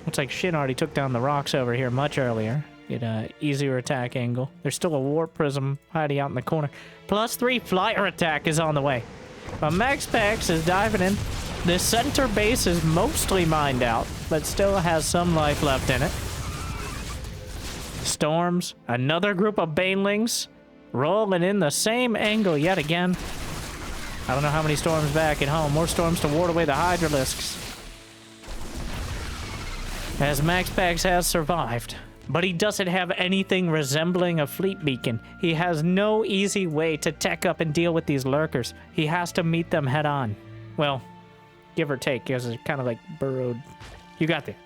Looks like Shin already took down the rocks over here much earlier. Get a easier attack angle. There's still a warp prism hiding out in the corner. +3 flyer attack is on the way. But MaxPax is diving in. The center base is mostly mined out, but still has some life left in it. Storms, another group of banelings, rolling in the same angle yet again. I don't know how many storms back at home. More storms to ward away the Hydralisks. As MaxPax has survived, but he doesn't have anything resembling a fleet beacon. He has no easy way to tech up and deal with these Lurkers. He has to meet them head on. Well, give or take, because it's kind of like burrowed. You got the idea.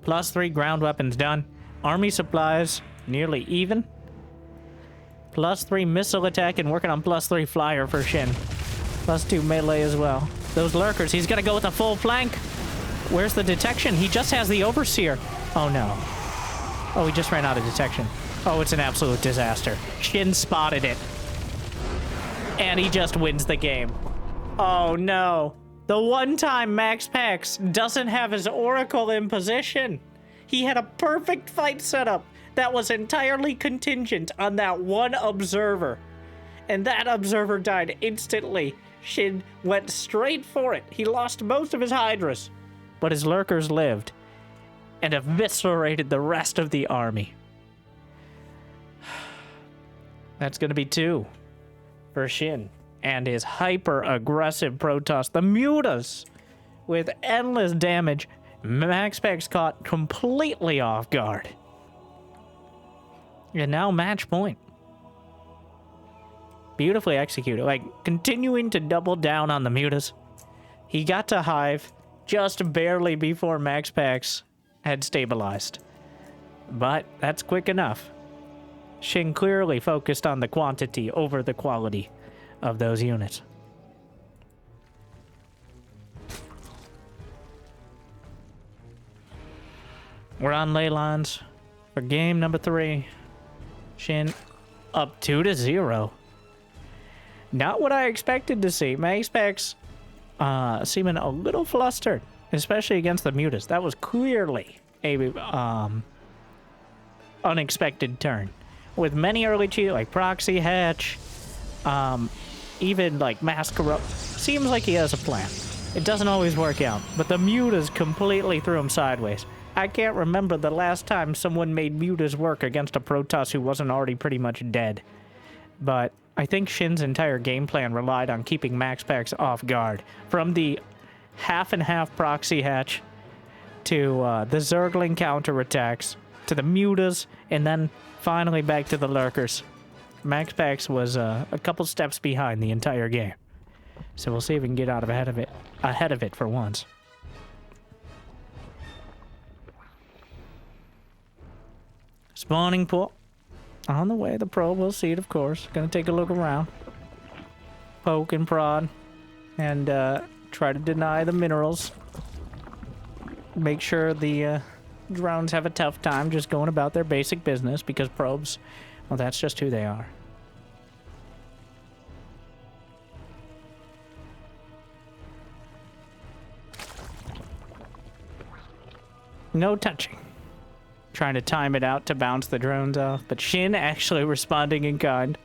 +3 ground weapons done. Army supplies nearly even. +3 missile attack and working on +3 flyer for Shin. +2 melee as well. Those Lurkers, he's gonna go with a full flank. Where's the detection? He just has the Overseer. Oh no. Oh, he just ran out of detection. Oh, it's an absolute disaster. Shin spotted it. And he just wins the game. Oh no. The one time MaxPax doesn't have his Oracle in position. He had a perfect fight setup that was entirely contingent on that one observer. And that observer died instantly. Shin went straight for it. He lost most of his Hydras, but his Lurkers lived and eviscerated the rest of the army. That's going to be 2 for Shin and his hyper-aggressive Protoss. The Mutas with endless damage. MaxPax caught completely off guard. And now match point. Beautifully executed. Like, continuing to double down on the Mutas. He got to Hive just barely before MaxPax had stabilized. But that's quick enough. Shin clearly focused on the quantity over the quality of those units. We're on ley lines for game number 3. Shin up 2-0. Not what I expected to see. MaxPax seeming a little flustered, especially against the Mutas. That was clearly a unexpected turn. With many early cheats like proxy hatch, even like mass corrupt. Seems like he has a plan. It doesn't always work out, but the Mutas completely threw him sideways. I can't remember the last time someone made Mutas work against a Protoss who wasn't already pretty much dead. But I think Shin's entire game plan relied on keeping MaxPax off guard. From the half-and-half proxy hatch to the Zergling counterattacks to the Mutas, and then finally back to the Lurkers. MaxPax was a couple steps behind the entire game. So we'll see if we can get out ahead of it for once. Spawning pool. On the way, the probe will see it, of course. Gonna take a look around. Poke and prod. And try to deny the minerals. Make sure the drones have a tough time just going about their basic business, because probes, well, that's just who they are. No touching. Trying to time it out to bounce the drones off, but Shin actually responding in kind.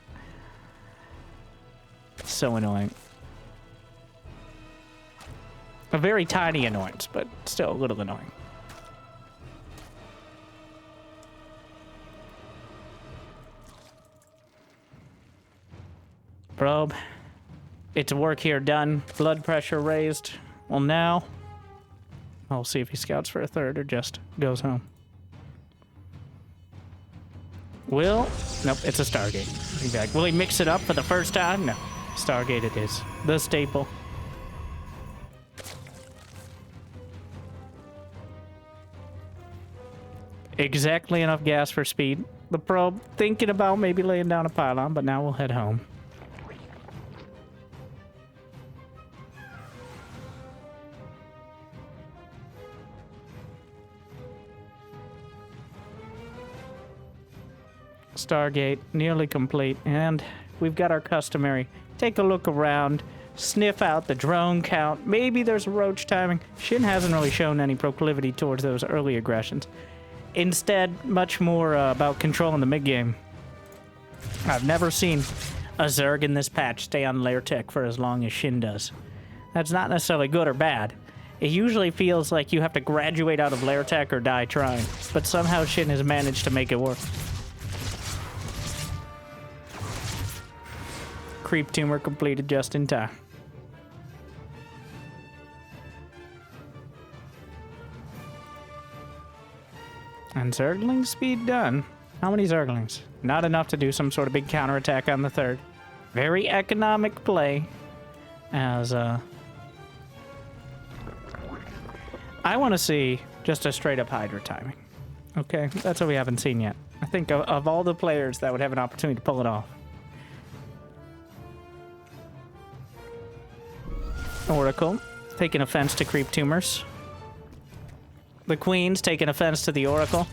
so annoying. A very tiny annoyance, but still a little annoying. Probe. It's work here done. Blood pressure raised. Well, now I'll see if he scouts for a third or just goes home. Nope, it's a Stargate. Exactly. Will he mix it up for the first time? No. Stargate it is. The staple. Exactly enough gas for speed. The probe thinking about maybe laying down a pylon, but now we'll head home. Stargate nearly complete, and we've got our customary take a look around, sniff out the drone count. Maybe there's a roach timing. Shin hasn't really shown any proclivity towards those early aggressions. Instead, much more about controlling the mid-game. I've never seen a Zerg in this patch stay on lair tech for as long as Shin does. That's not necessarily good or bad. It usually feels like you have to graduate out of lair tech or die trying, but somehow Shin has managed to make it work. Creep tumor completed just in time. And Zergling speed done. How many Zerglings? Not enough to do some sort of big counterattack on the third. Very economic play. As, I want to see just a straight up Hydra timing. Okay, that's what we haven't seen yet. I think of all the players that would have an opportunity to pull it off. Oracle, taking offense to creep tumors. The Queen's taking offense to the Oracle.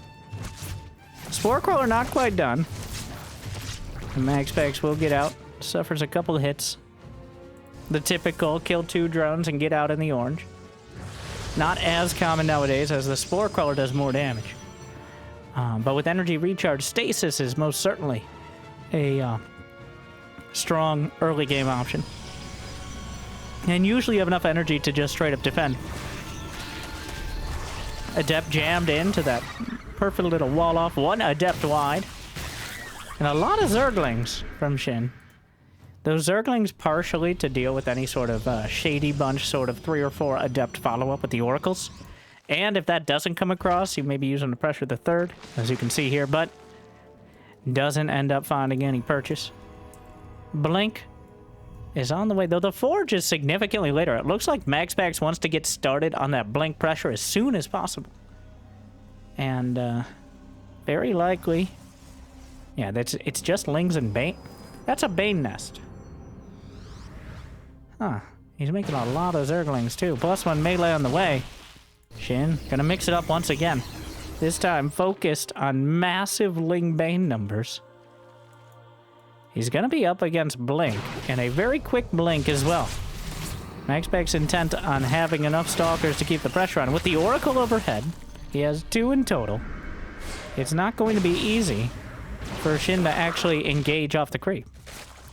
Spore Crawler not quite done. The MaxPax will get out. Suffers a couple of hits. The typical kill 2 drones and get out in the orange. Not as common nowadays as the Spore Crawler does more damage. But with energy recharge, stasis is most certainly a strong early game option. And usually you have enough energy to just straight up defend. Adept jammed into that perfect little wall off. One Adept wide. And a lot of Zerglings from Shin. Those Zerglings partially to deal with any sort of shady bunch, sort of 3 or 4 Adept follow-up with the Oracles. And if that doesn't come across, you may be using to pressure the third, as you can see here, but doesn't end up finding any purchase. Blink is on the way, though the Forge is significantly later. It looks like MaxPax wants to get started on that blink pressure as soon as possible. And, very likely... Yeah, it's just Lings and Bane. That's a Bane nest. Huh. He's making a lot of Zerglings, too. +1 melee on the way. Shin, gonna mix it up once again. This time focused on massive Ling Bane numbers. He's gonna be up against Blink, and a very quick Blink as well. MaxPax intent on having enough Stalkers to keep the pressure on. With the Oracle overhead, he has 2 in total. It's not going to be easy for Shin to actually engage off the creep.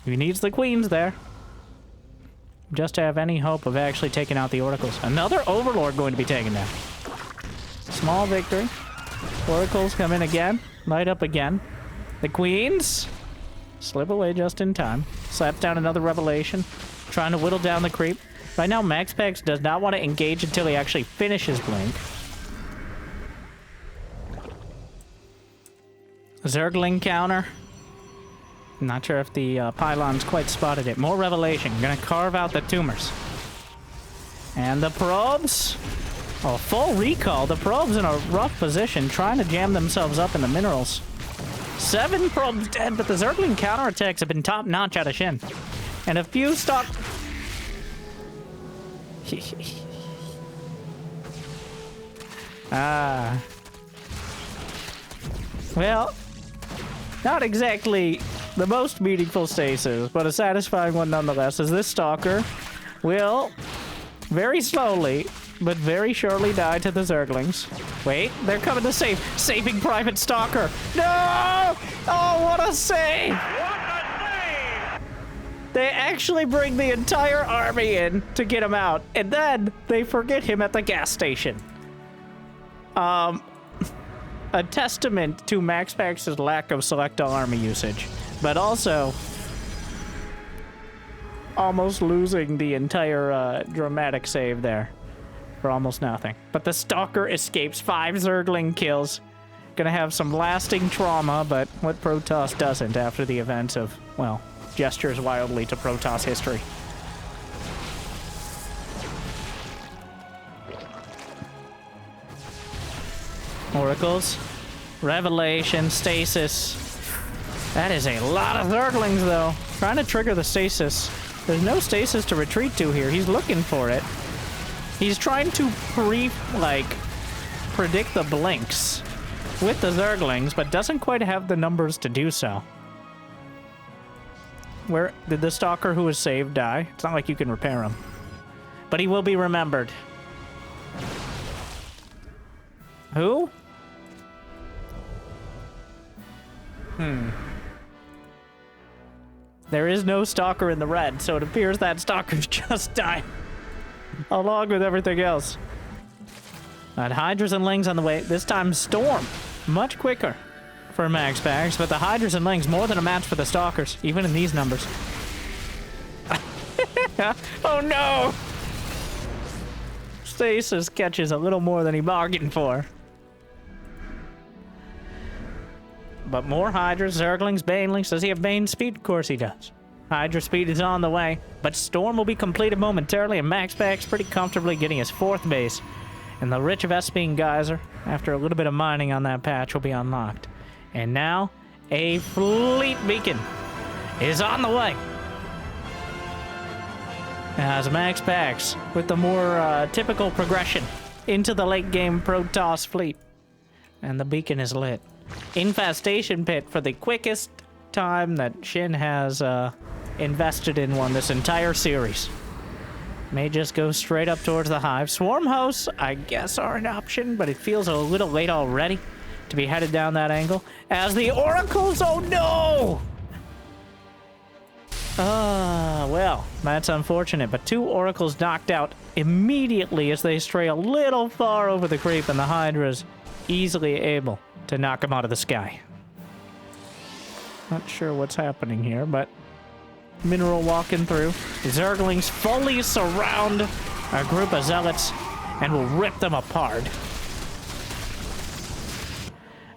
He needs the Queens there, just to have any hope of actually taking out the Oracles. Another Overlord going to be taken down. Small victory. Oracles come in again, light up again. The Queens slip away just in time. Slaps down another Revelation, trying to whittle down the creep. Right now, MaxPax does not want to engage until he actually finishes Blink. Zergling counter. Not sure if the pylons quite spotted it. More Revelation. Gonna carve out the tumors. And the probes. Oh, full recall. The probes in a rough position, trying to jam themselves up in the minerals. 7 probes dead, but the Zergling counterattacks have been top-notch out of Shin. And a few stock... Well, not exactly the most meaningful stasis, but a satisfying one nonetheless, as this Stalker will very slowly, but very surely die to the Zerglings. Wait, they're coming to save. Saving Private Stalker. No! Oh, what a save! What a save! They actually bring the entire army in to get him out, and then they forget him at the gas station. A testament to MaxPax's lack of select all army usage, but also almost losing the entire dramatic save there for almost nothing. But the Stalker escapes 5 Zergling kills. Gonna have some lasting trauma, but what Protoss doesn't after the events of, well, gestures wildly to Protoss history. Oracles, Revelation, Stasis. That is a lot of Zerglings, though. Trying to trigger the Stasis. There's no Stasis to retreat to here. He's looking for it. He's trying to predict the blinks with the Zerglings, but doesn't quite have the numbers to do so. Where did the Stalker who was saved die? It's not like you can repair him. But he will be remembered. Who? There is no Stalker in the red, so it appears that Stalker's just died. Along with everything else. Got Hydras and Lings on the way. This time Storm. Much quicker for MaxPax, but the Hydras and Lings more than a match for the Stalkers, even in these numbers. Oh no! Stasis catches a little more than he bargained for. But more Hydras, Zerglings, Banelings. Does he have Bane speed? Of course he does. Hydra speed is on the way, but Storm will be completed momentarily, and MaxPax pretty comfortably getting his 4th base. And the rich Vespene Geyser, after a little bit of mining on that patch, will be unlocked. And now, a fleet beacon is on the way. As MaxPax, with the more typical progression into the late game Protoss fleet. And the beacon is lit. Infestation Pit for the quickest time that Shin has invested in one this entire series. May just go straight up towards the hive. Swarm hosts, I guess, are an option, but it feels a little late already to be headed down that angle. As the oracles, oh no! Well, that's unfortunate, but 2 oracles knocked out immediately as they stray a little far over the creep, and the Hydra's easily able to knock him out of the sky. Not sure what's happening here, but mineral walking through. Zerglings fully surround a group of zealots and will rip them apart.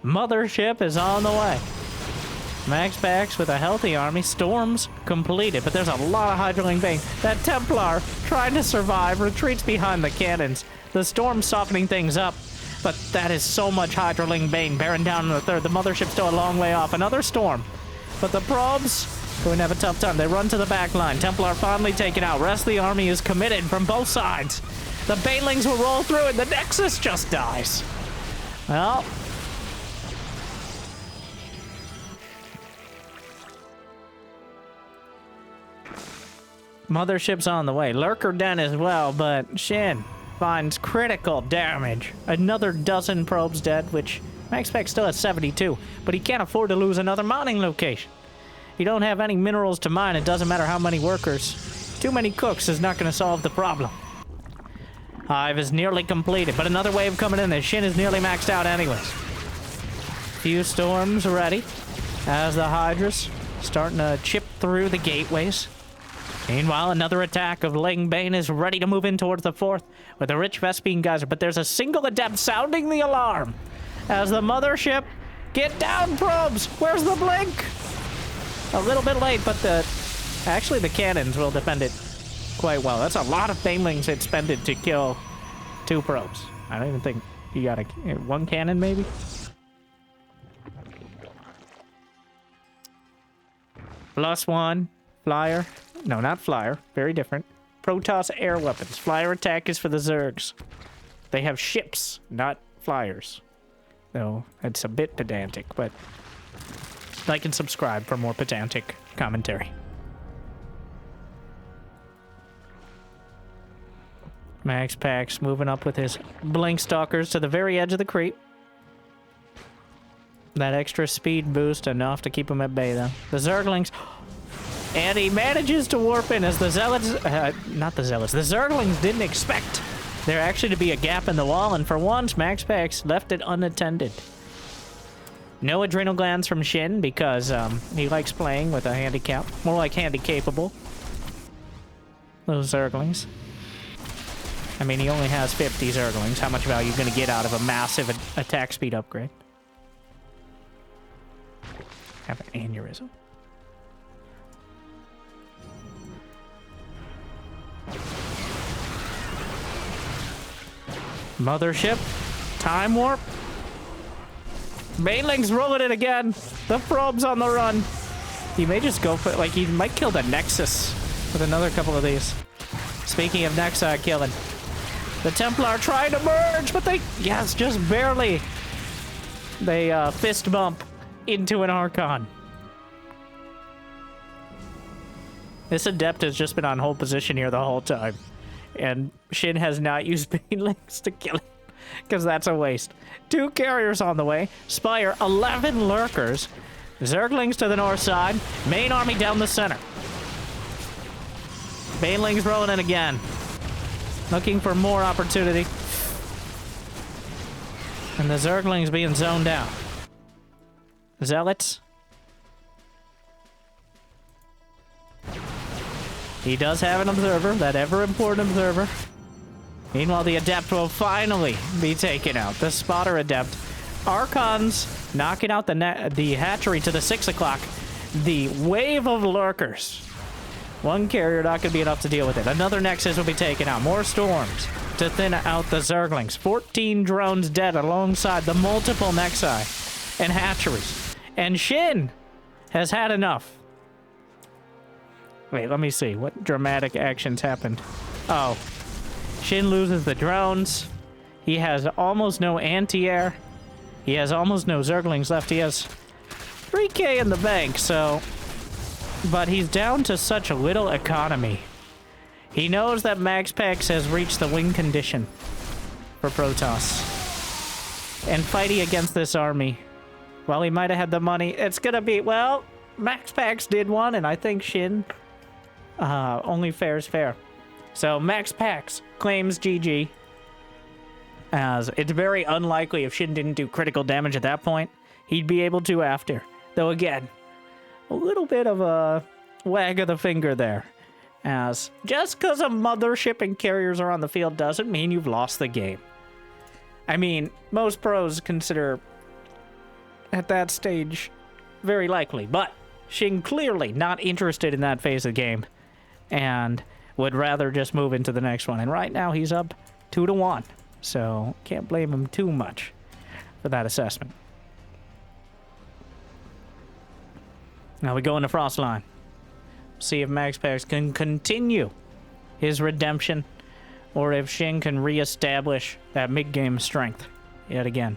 Mothership is on the way. MaxPax with a healthy army. Storms completed, but there's a lot of Hydraling Bane. That Templar, trying to survive, retreats behind the cannons. The Storm softening things up, but that is so much Hydraling Bane bearing down on the 3rd. The Mothership's still a long way off. Another Storm, but the probes going to have a tough time. They run to the back line. Templar finally taken out. Rest of the army is committed from both sides. The Banelings will roll through and the Nexus just dies. Well, Mothership's on the way. Lurker den as well, but Shin finds critical damage. Another dozen probes dead, which MaxPax still has 72, but he can't afford to lose another mining location. You don't have any minerals to mine, it doesn't matter how many workers. Too many cooks is not going to solve the problem. Hive is nearly completed, but another wave coming in. The Shin is nearly maxed out anyways. Few storms ready as the Hydras starting to chip through the gateways. Meanwhile, another attack of Ling Bane is ready to move in towards the 4th with a rich Vespene Geyser, but there's a single Adept sounding the alarm as the Mothership, get down probes, where's the blink? A little bit late, but actually the cannons will defend it quite well. That's a lot of Banelings expended to kill 2 probes. I don't even think you got 1 cannon, maybe? +1 flyer. No, not flyer. Very different. Protoss air weapons. Flyer attack is for the Zergs. They have ships, not flyers. Though, it's a bit pedantic, but like and subscribe for more pedantic commentary. MaxPax moving up with his Blink Stalkers to the very edge of the creep. That extra speed boost enough to keep him at bay, though. The Zerglings And he manages to warp in as the Zealots, not the Zealots, the Zerglings didn't expect there actually to be a gap in the wall, and for once, MaxPax left it unattended. No adrenal glands from Shin because he likes playing with a handicap, more like handy-capable. Those Zerglings. I mean, he only has 50 Zerglings. How much value are you going to get out of a massive attack speed upgrade? Have an aneurysm. Mothership. Time warp. Baneling's rolling it again. The probe's on the run. He may just go for, like, he might kill the Nexus with another couple of these. Speaking of Nexus killing. The Templar trying to merge, but they, yes, just barely. They fist bump into an Archon. This Adept has just been on hold position here the whole time. And Shin has not used Banelings to kill him, because that's a waste. 2 carriers on the way. Spire, 11 Lurkers. Zerglings to the north side. Main army down the center. Banelings rolling in again. Looking for more opportunity. And the Zerglings being zoned out. Zealots. He does have an observer, that ever-important observer. Meanwhile, the Adept will finally be taken out. The spotter Adept. Archons knocking out the hatchery to the 6 o'clock. The wave of Lurkers. 1 carrier not going to be enough to deal with it. Another Nexus will be taken out. More storms to thin out the Zerglings. 14 drones dead alongside the multiple Nexi and hatcheries. And Shin has had enough. Wait, let me see. What dramatic actions happened? Oh. Shin loses the drones. He has almost no anti-air. He has almost no Zerglings left. He has 3k in the bank, so... But he's down to such a little economy. He knows that MaxPax has reached the win condition for Protoss. And fighting against this army, while he might have had the money, it's gonna be, well, MaxPax did one, and I think Shin only fair is fair. So MaxPax claims GG, as it's very unlikely if Shin didn't do critical damage at that point, he'd be able to after. Though again, a little bit of a wag of the finger there, as just because a Mothership and carriers are on the field doesn't mean you've lost the game. I mean, most pros consider at that stage very likely, but Shin clearly not interested in that phase of the game and would rather just move into the next one. And right now he's up 2-1, so can't blame him too much for that assessment. Now we go into Frostline. See if MaxPax can continue his redemption, or if Shin can reestablish that mid-game strength yet again.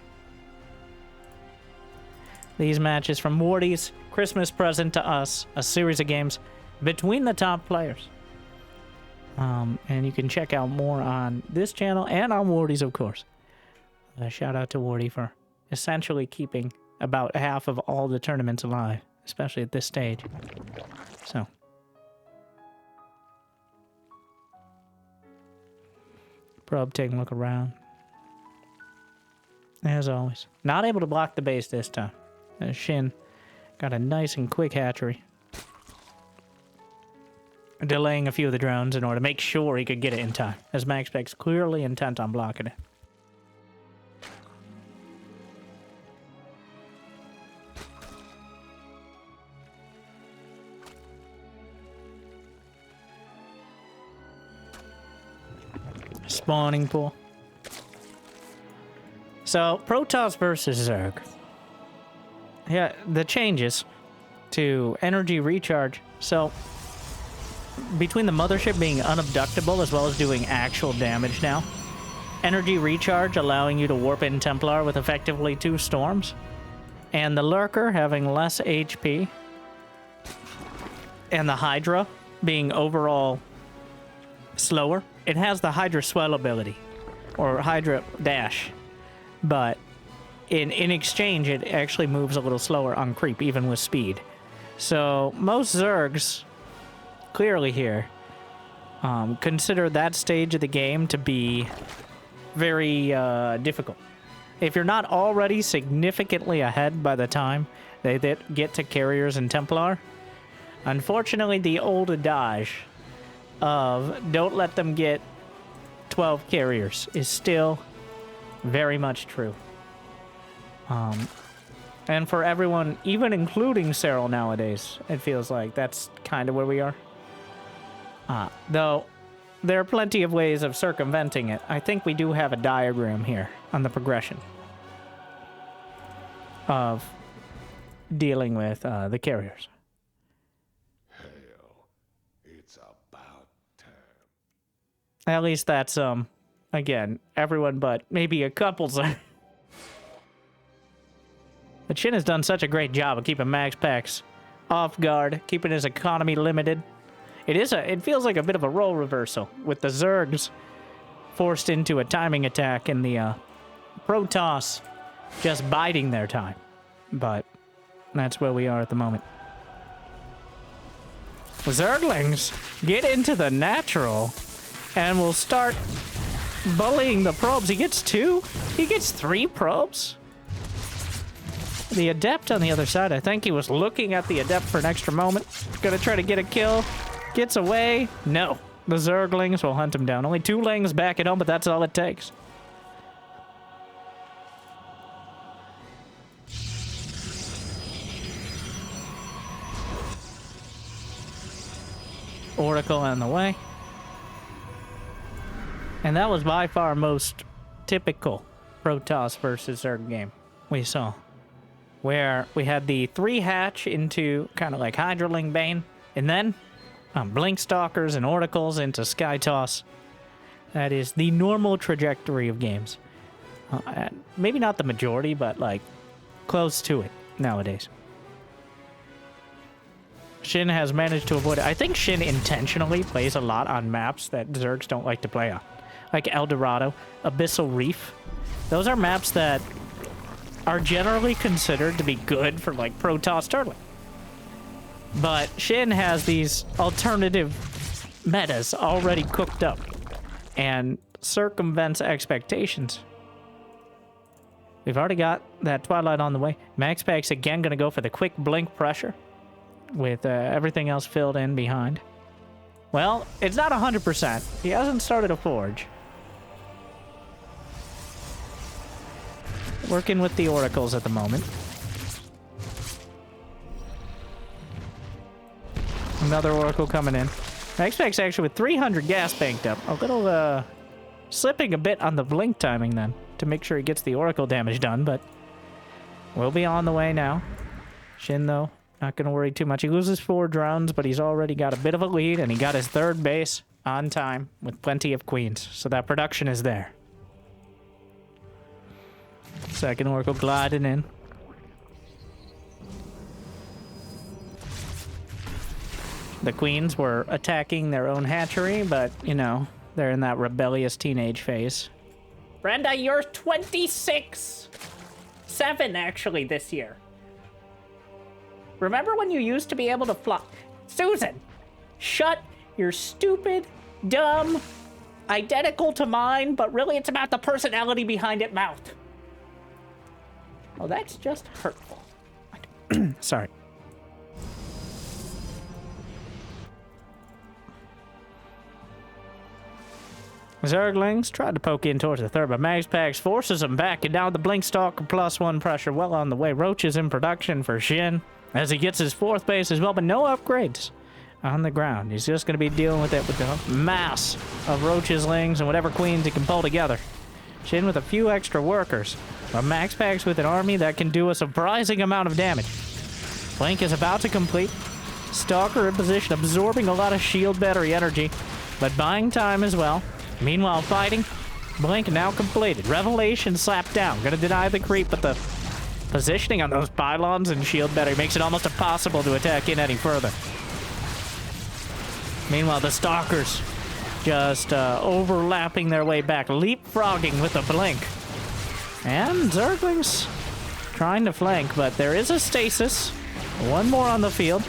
These matches from Wardi's Christmas present to us, a series of games between the top players. And you can check out more on this channel and on Wardi's, of course. A shout out to Wardi for essentially keeping about half of all the tournaments alive, especially at this stage. So. Probe taking a look around. As always. Not able to block the base this time. Shin got a nice and quick hatchery. Delaying a few of the drones in order to make sure he could get it in time, as MaxPax clearly intent on blocking it. Spawning pool. So, Protoss versus Zerg. Yeah, the changes to energy recharge. So, between the Mothership being unabductable as well as doing actual damage now, energy recharge allowing you to warp in Templar with effectively 2 storms, and the Lurker having less HP, and the Hydra being overall slower. It has the Hydra Swell ability, or Hydra Dash, but in exchange, it actually moves a little slower on creep, even with speed. So most Zergs clearly here, consider that stage of the game to be very difficult. If you're not already significantly ahead by the time they get to carriers and Templar, unfortunately the old adage of don't let them get 12 carriers is still very much true. And for everyone, even including Cyril nowadays, it feels like that's kind of where we are. Though there are plenty of ways of circumventing it. I think we do have a diagram here on the progression of dealing with the carriers. Hell, it's about time. At least that's, again, everyone but maybe a couple. But Shin has done such a great job of keeping MaxPax off guard, keeping his economy limited. It feels like a bit of a role reversal, with the Zergs forced into a timing attack and the Protoss just biding their time. But that's where we are at the moment. Zerglings get into the natural and will start bullying the probes. He gets 2? He gets 3 probes? The Adept on the other side, I think he was looking at the Adept for an extra moment. Gonna try to get a kill. Gets away. No. The Zerglings will hunt him down. Only 2 lings back at home, but that's all it takes. Oracle on the way. And that was by far most typical Protoss versus Zerg game we saw, where we had the 3 hatch into kind of like Hydralisk Bane, and then Blink Stalkers and Oracles into Sky Toss. That is the normal trajectory of games. Maybe not the majority, but like close to it nowadays. Shin has managed to avoid it. I think Shin intentionally plays a lot on maps that Zergs don't like to play on. Like El Dorado, Abyssal Reef. Those are maps that are generally considered to be good for like Protoss turtling. But Shin has these alternative metas already cooked up and circumvents expectations. We've already got that Twilight on the way. MaxPax again gonna go for the quick blink pressure with everything else filled in behind. Well, it's not 100%. He hasn't started a forge. Working with the Oracles at the moment. Another Oracle coming in. MaxPax actually with 300 gas banked up. A little, slipping a bit on the blink timing then to make sure he gets the Oracle damage done, but we'll be on the way now. Shin, though, not going to worry too much. He loses 4 drones, but he's already got a bit of a lead, and he got his 3rd base on time with plenty of queens, so that production is there. Second Oracle gliding in. The queens were attacking their own hatchery, but, you know, they're in that rebellious teenage phase. Brenda, you're 26! 7, actually, this year. Remember when you used to be able to fly? Susan! Shut your stupid, dumb, identical to mine, but really it's about the personality behind it mouth. Oh, that's just hurtful. Sorry. Zerglings tried to poke in towards the 3rd, but MaxPax forces him back, and now the Blink Stalker +1 pressure well on the way. Roach is in production for Shin as he gets his 4th base as well, but no upgrades on the ground. He's just going to be dealing with it with the mass of Roach's lings and whatever queens he can pull together. Shin with a few extra workers, but MaxPax with an army that can do a surprising amount of damage. Blink is about to complete. Stalker in position, absorbing a lot of shield battery energy, but buying time as well. Meanwhile, fighting. Blink now completed. Revelation slapped down. Gonna deny the creep, but the positioning on those pylons and shield battery makes it almost impossible to attack in any further. Meanwhile, the Stalkers just overlapping their way back, leapfrogging with a blink. And Zerglings trying to flank, but there is a stasis. 1 more on the field.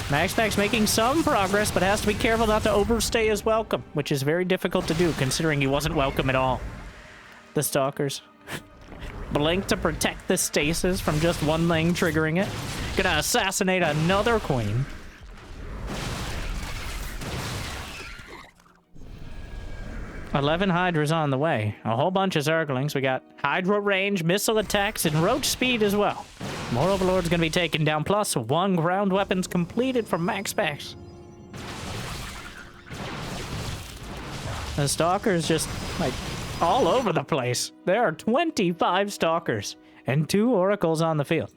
MaxPax making some progress, but has to be careful not to overstay his welcome, which is very difficult to do, considering he wasn't welcome at all. The Stalkers. Blink to protect the stasis from just one thing triggering it. Gonna assassinate another queen. "11 Hydras on the way. A whole bunch of Zerglings. We got Hydra range, missile attacks, and roach speed as well. More Overlords gonna be taken down, plus 1 ground weapons completed from MaxPax. The Stalkers just, like, all over the place. There are 25 Stalkers and 2 Oracles on the field.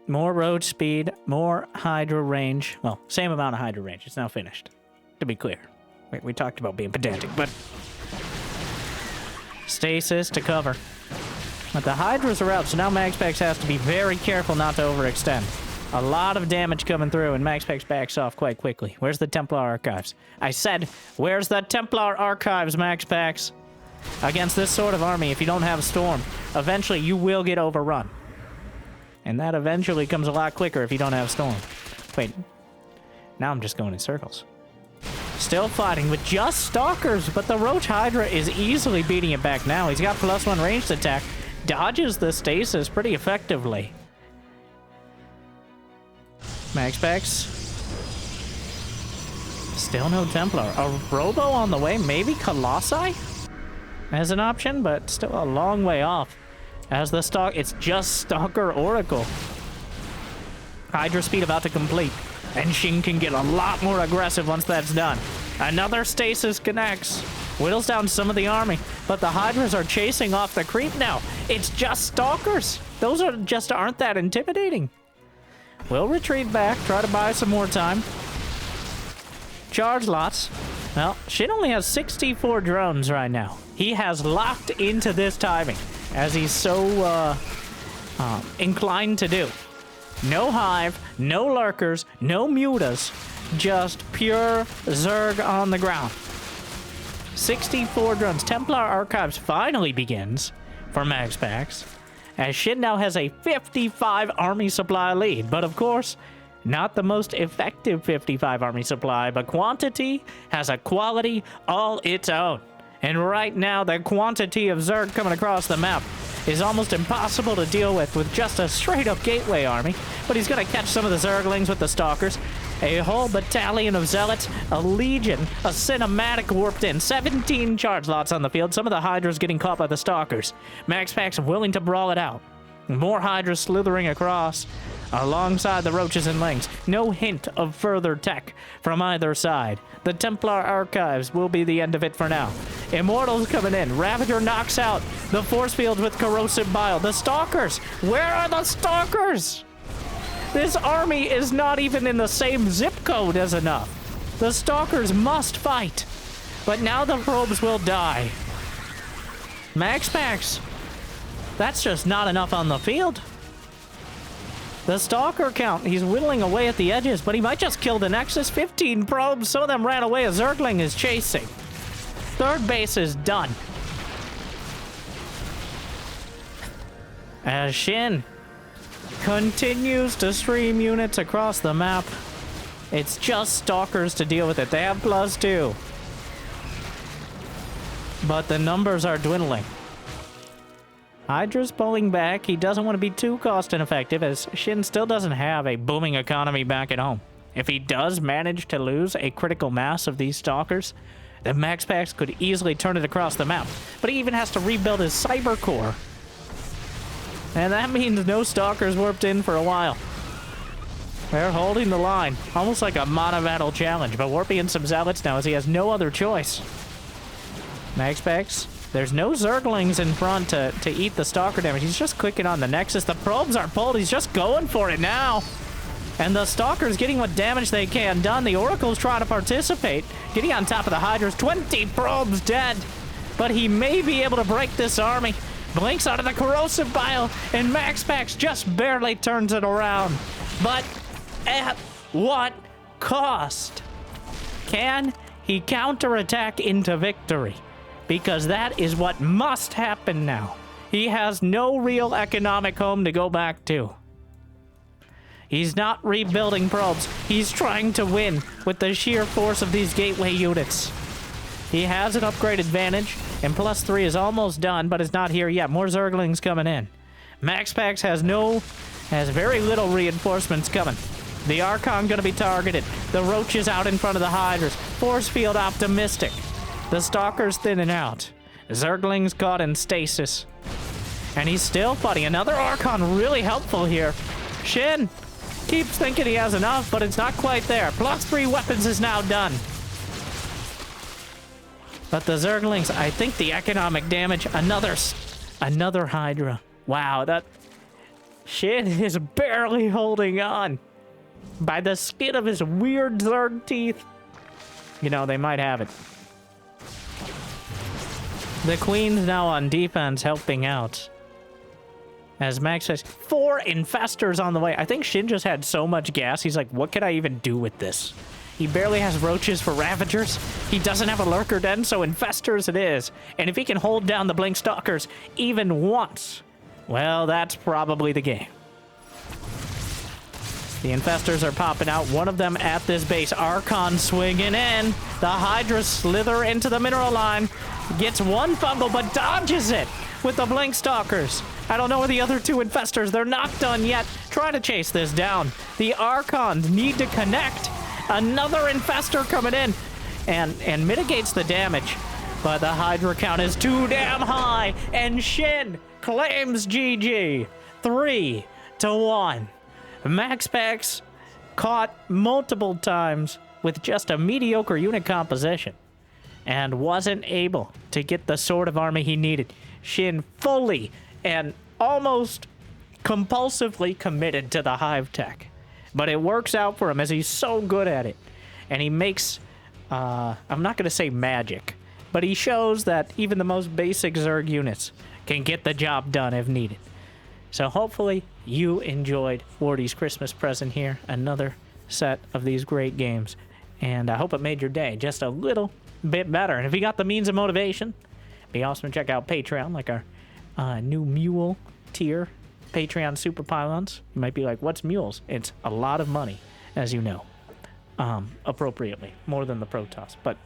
More road speed, more Hydra range. Well, same amount of Hydra range. It's now finished, to be clear. We talked about being pedantic, but... Stasis to cover. But the Hydras are out, so now MaxPax has to be very careful not to overextend. A lot of damage coming through, and MaxPax backs off quite quickly. Where's the Templar Archives? I said, where's the Templar Archives, MaxPax? Against this sort of army, if you don't have Storm, eventually you will get overrun. And that eventually comes a lot quicker if you don't have Storm. Wait, now I'm just going in circles. Still fighting with just Stalkers, but the Roach Hydra is easily beating it back now. He's got +1 ranged attack, dodges the stasis pretty effectively. MaxPax. Still no Templar. A Robo on the way, maybe Colossi as an option, but still a long way off. As the it's just Stalker Oracle. Hydra speed about to complete. And Shin can get a lot more aggressive once that's done. Another stasis connects. Whittles down some of the army. But the Hydras are chasing off the creep now. It's just Stalkers. Those are just aren't that intimidating. We'll retreat back. Try to buy some more time. Charge lots. Well, Shin only has 64 drones right now. He has locked into this timing, as he's so inclined to do. No Hive, no Lurkers, no Mutas, just pure Zerg on the ground. 64 drones. Templar Archives finally begins for MaxPax, as Shin now has a 55 army supply lead. But of course, not the most effective 55 army supply, but quantity has a quality all its own. And right now, the quantity of Zerg coming across the map is almost impossible to deal with just a straight-up gateway army. But he's going to catch some of the Zerglings with the Stalkers. A whole battalion of Zealots, a Legion, a Cinematic warped in. 17 charge lots on the field. Some of the Hydras getting caught by the Stalkers. MaxPax willing to brawl it out. More Hydras slithering across alongside the Roaches and Lings. No hint of further tech from either side. The Templar Archives will be the end of it for now. Immortals coming in. Ravager knocks out the force field with Corrosive Bile. The Stalkers! Where are the Stalkers? This army is not even in the same zip code as enough. The Stalkers must fight. But now the probes will die. MaxPax. That's just not enough on the field. The Stalker count, he's whittling away at the edges, but he might just kill the Nexus. 15 probes, some of them ran away. A Zergling is chasing. Third base is done. As Shin continues to stream units across the map, it's just Stalkers to deal with it. They have +2. But the numbers are dwindling. Hydra's pulling back. He doesn't want to be too cost ineffective, as Shin still doesn't have a booming economy back at home. If he does manage to lose a critical mass of these Stalkers, then MaxPax could easily turn it across the map. But he even has to rebuild his cyber core. And that means no Stalkers warped in for a while. They're holding the line, almost like a mono-battle challenge, but warping in some Zealots now as he has no other choice. MaxPax, there's no Zerglings in front to eat the Stalker damage. He's just clicking on the Nexus. The probes are pulled. He's just going for it now. And the Stalker's getting what damage they can done. The Oracle's trying to participate. Getting on top of the Hydras. 20 probes dead. But he may be able to break this army. Blinks out of the Corrosive Bile. And MaxPax just barely turns it around. But at what cost? Can he counterattack into victory? Because that is what must happen now. He has no real economic home to go back to. He's not rebuilding probes. He's trying to win with the sheer force of these gateway units. He has an upgrade advantage, and +3 is almost done, but it's not here yet. More Zerglings coming in. MaxPax has very little reinforcements coming. The Archon gonna be targeted. The Roaches out in front of the Hydras. Force field optimistic. The Stalker's thinning out. Zerglings caught in stasis. And he's still fighting. Another Archon really helpful here. Shin keeps thinking he has enough, but it's not quite there. +3 weapons is now done. But the Zerglings, I think the economic damage, another Hydra. Wow, that Shin is barely holding on. By the skin of his weird Zerg teeth. You know, they might have it. The Queen's now on defense helping out. As Max says, 4 infestors on the way. I think Shin just had so much gas, he's like, what can I even do with this? He barely has Roaches for Ravagers. He doesn't have a Lurker Den, so infestors it is. And if he can hold down the Blink Stalkers even once, well, that's probably the game. The infestors are popping out. One of them at this base. Archon swinging in. The Hydra slither into the mineral line. Gets one fungal, but dodges it with the Blink Stalkers. I don't know where the other 2 infestors. They're not done yet. Try to chase this down. The Archons need to connect. Another infestor coming in and mitigates the damage. But the Hydra count is too damn high. And Shin claims GG. 3-1. MaxPax caught multiple times with just a mediocre unit composition and wasn't able to get the sort of army he needed. Shin fully and almost compulsively committed to the hive tech. But it works out for him as he's so good at it. And he makes, I'm not going to say magic, but he shows that even the most basic Zerg units can get the job done if needed. So hopefully you enjoyed Wardi's Christmas present here. Another set of these great games. And I hope it made your day just a little bit better. And if you got the means of motivation, it'd be awesome to check out Patreon, like our new Mule tier Patreon Super Pylons. You might be like, what's mules? It's a lot of money, as you know. Appropriately. More than the Protoss. But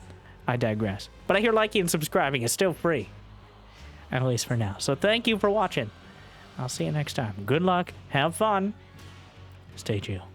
I digress. But I hear liking and subscribing is still free. At least for now. So thank you for watching. I'll see you next time. Good luck. Have fun. Stay chill.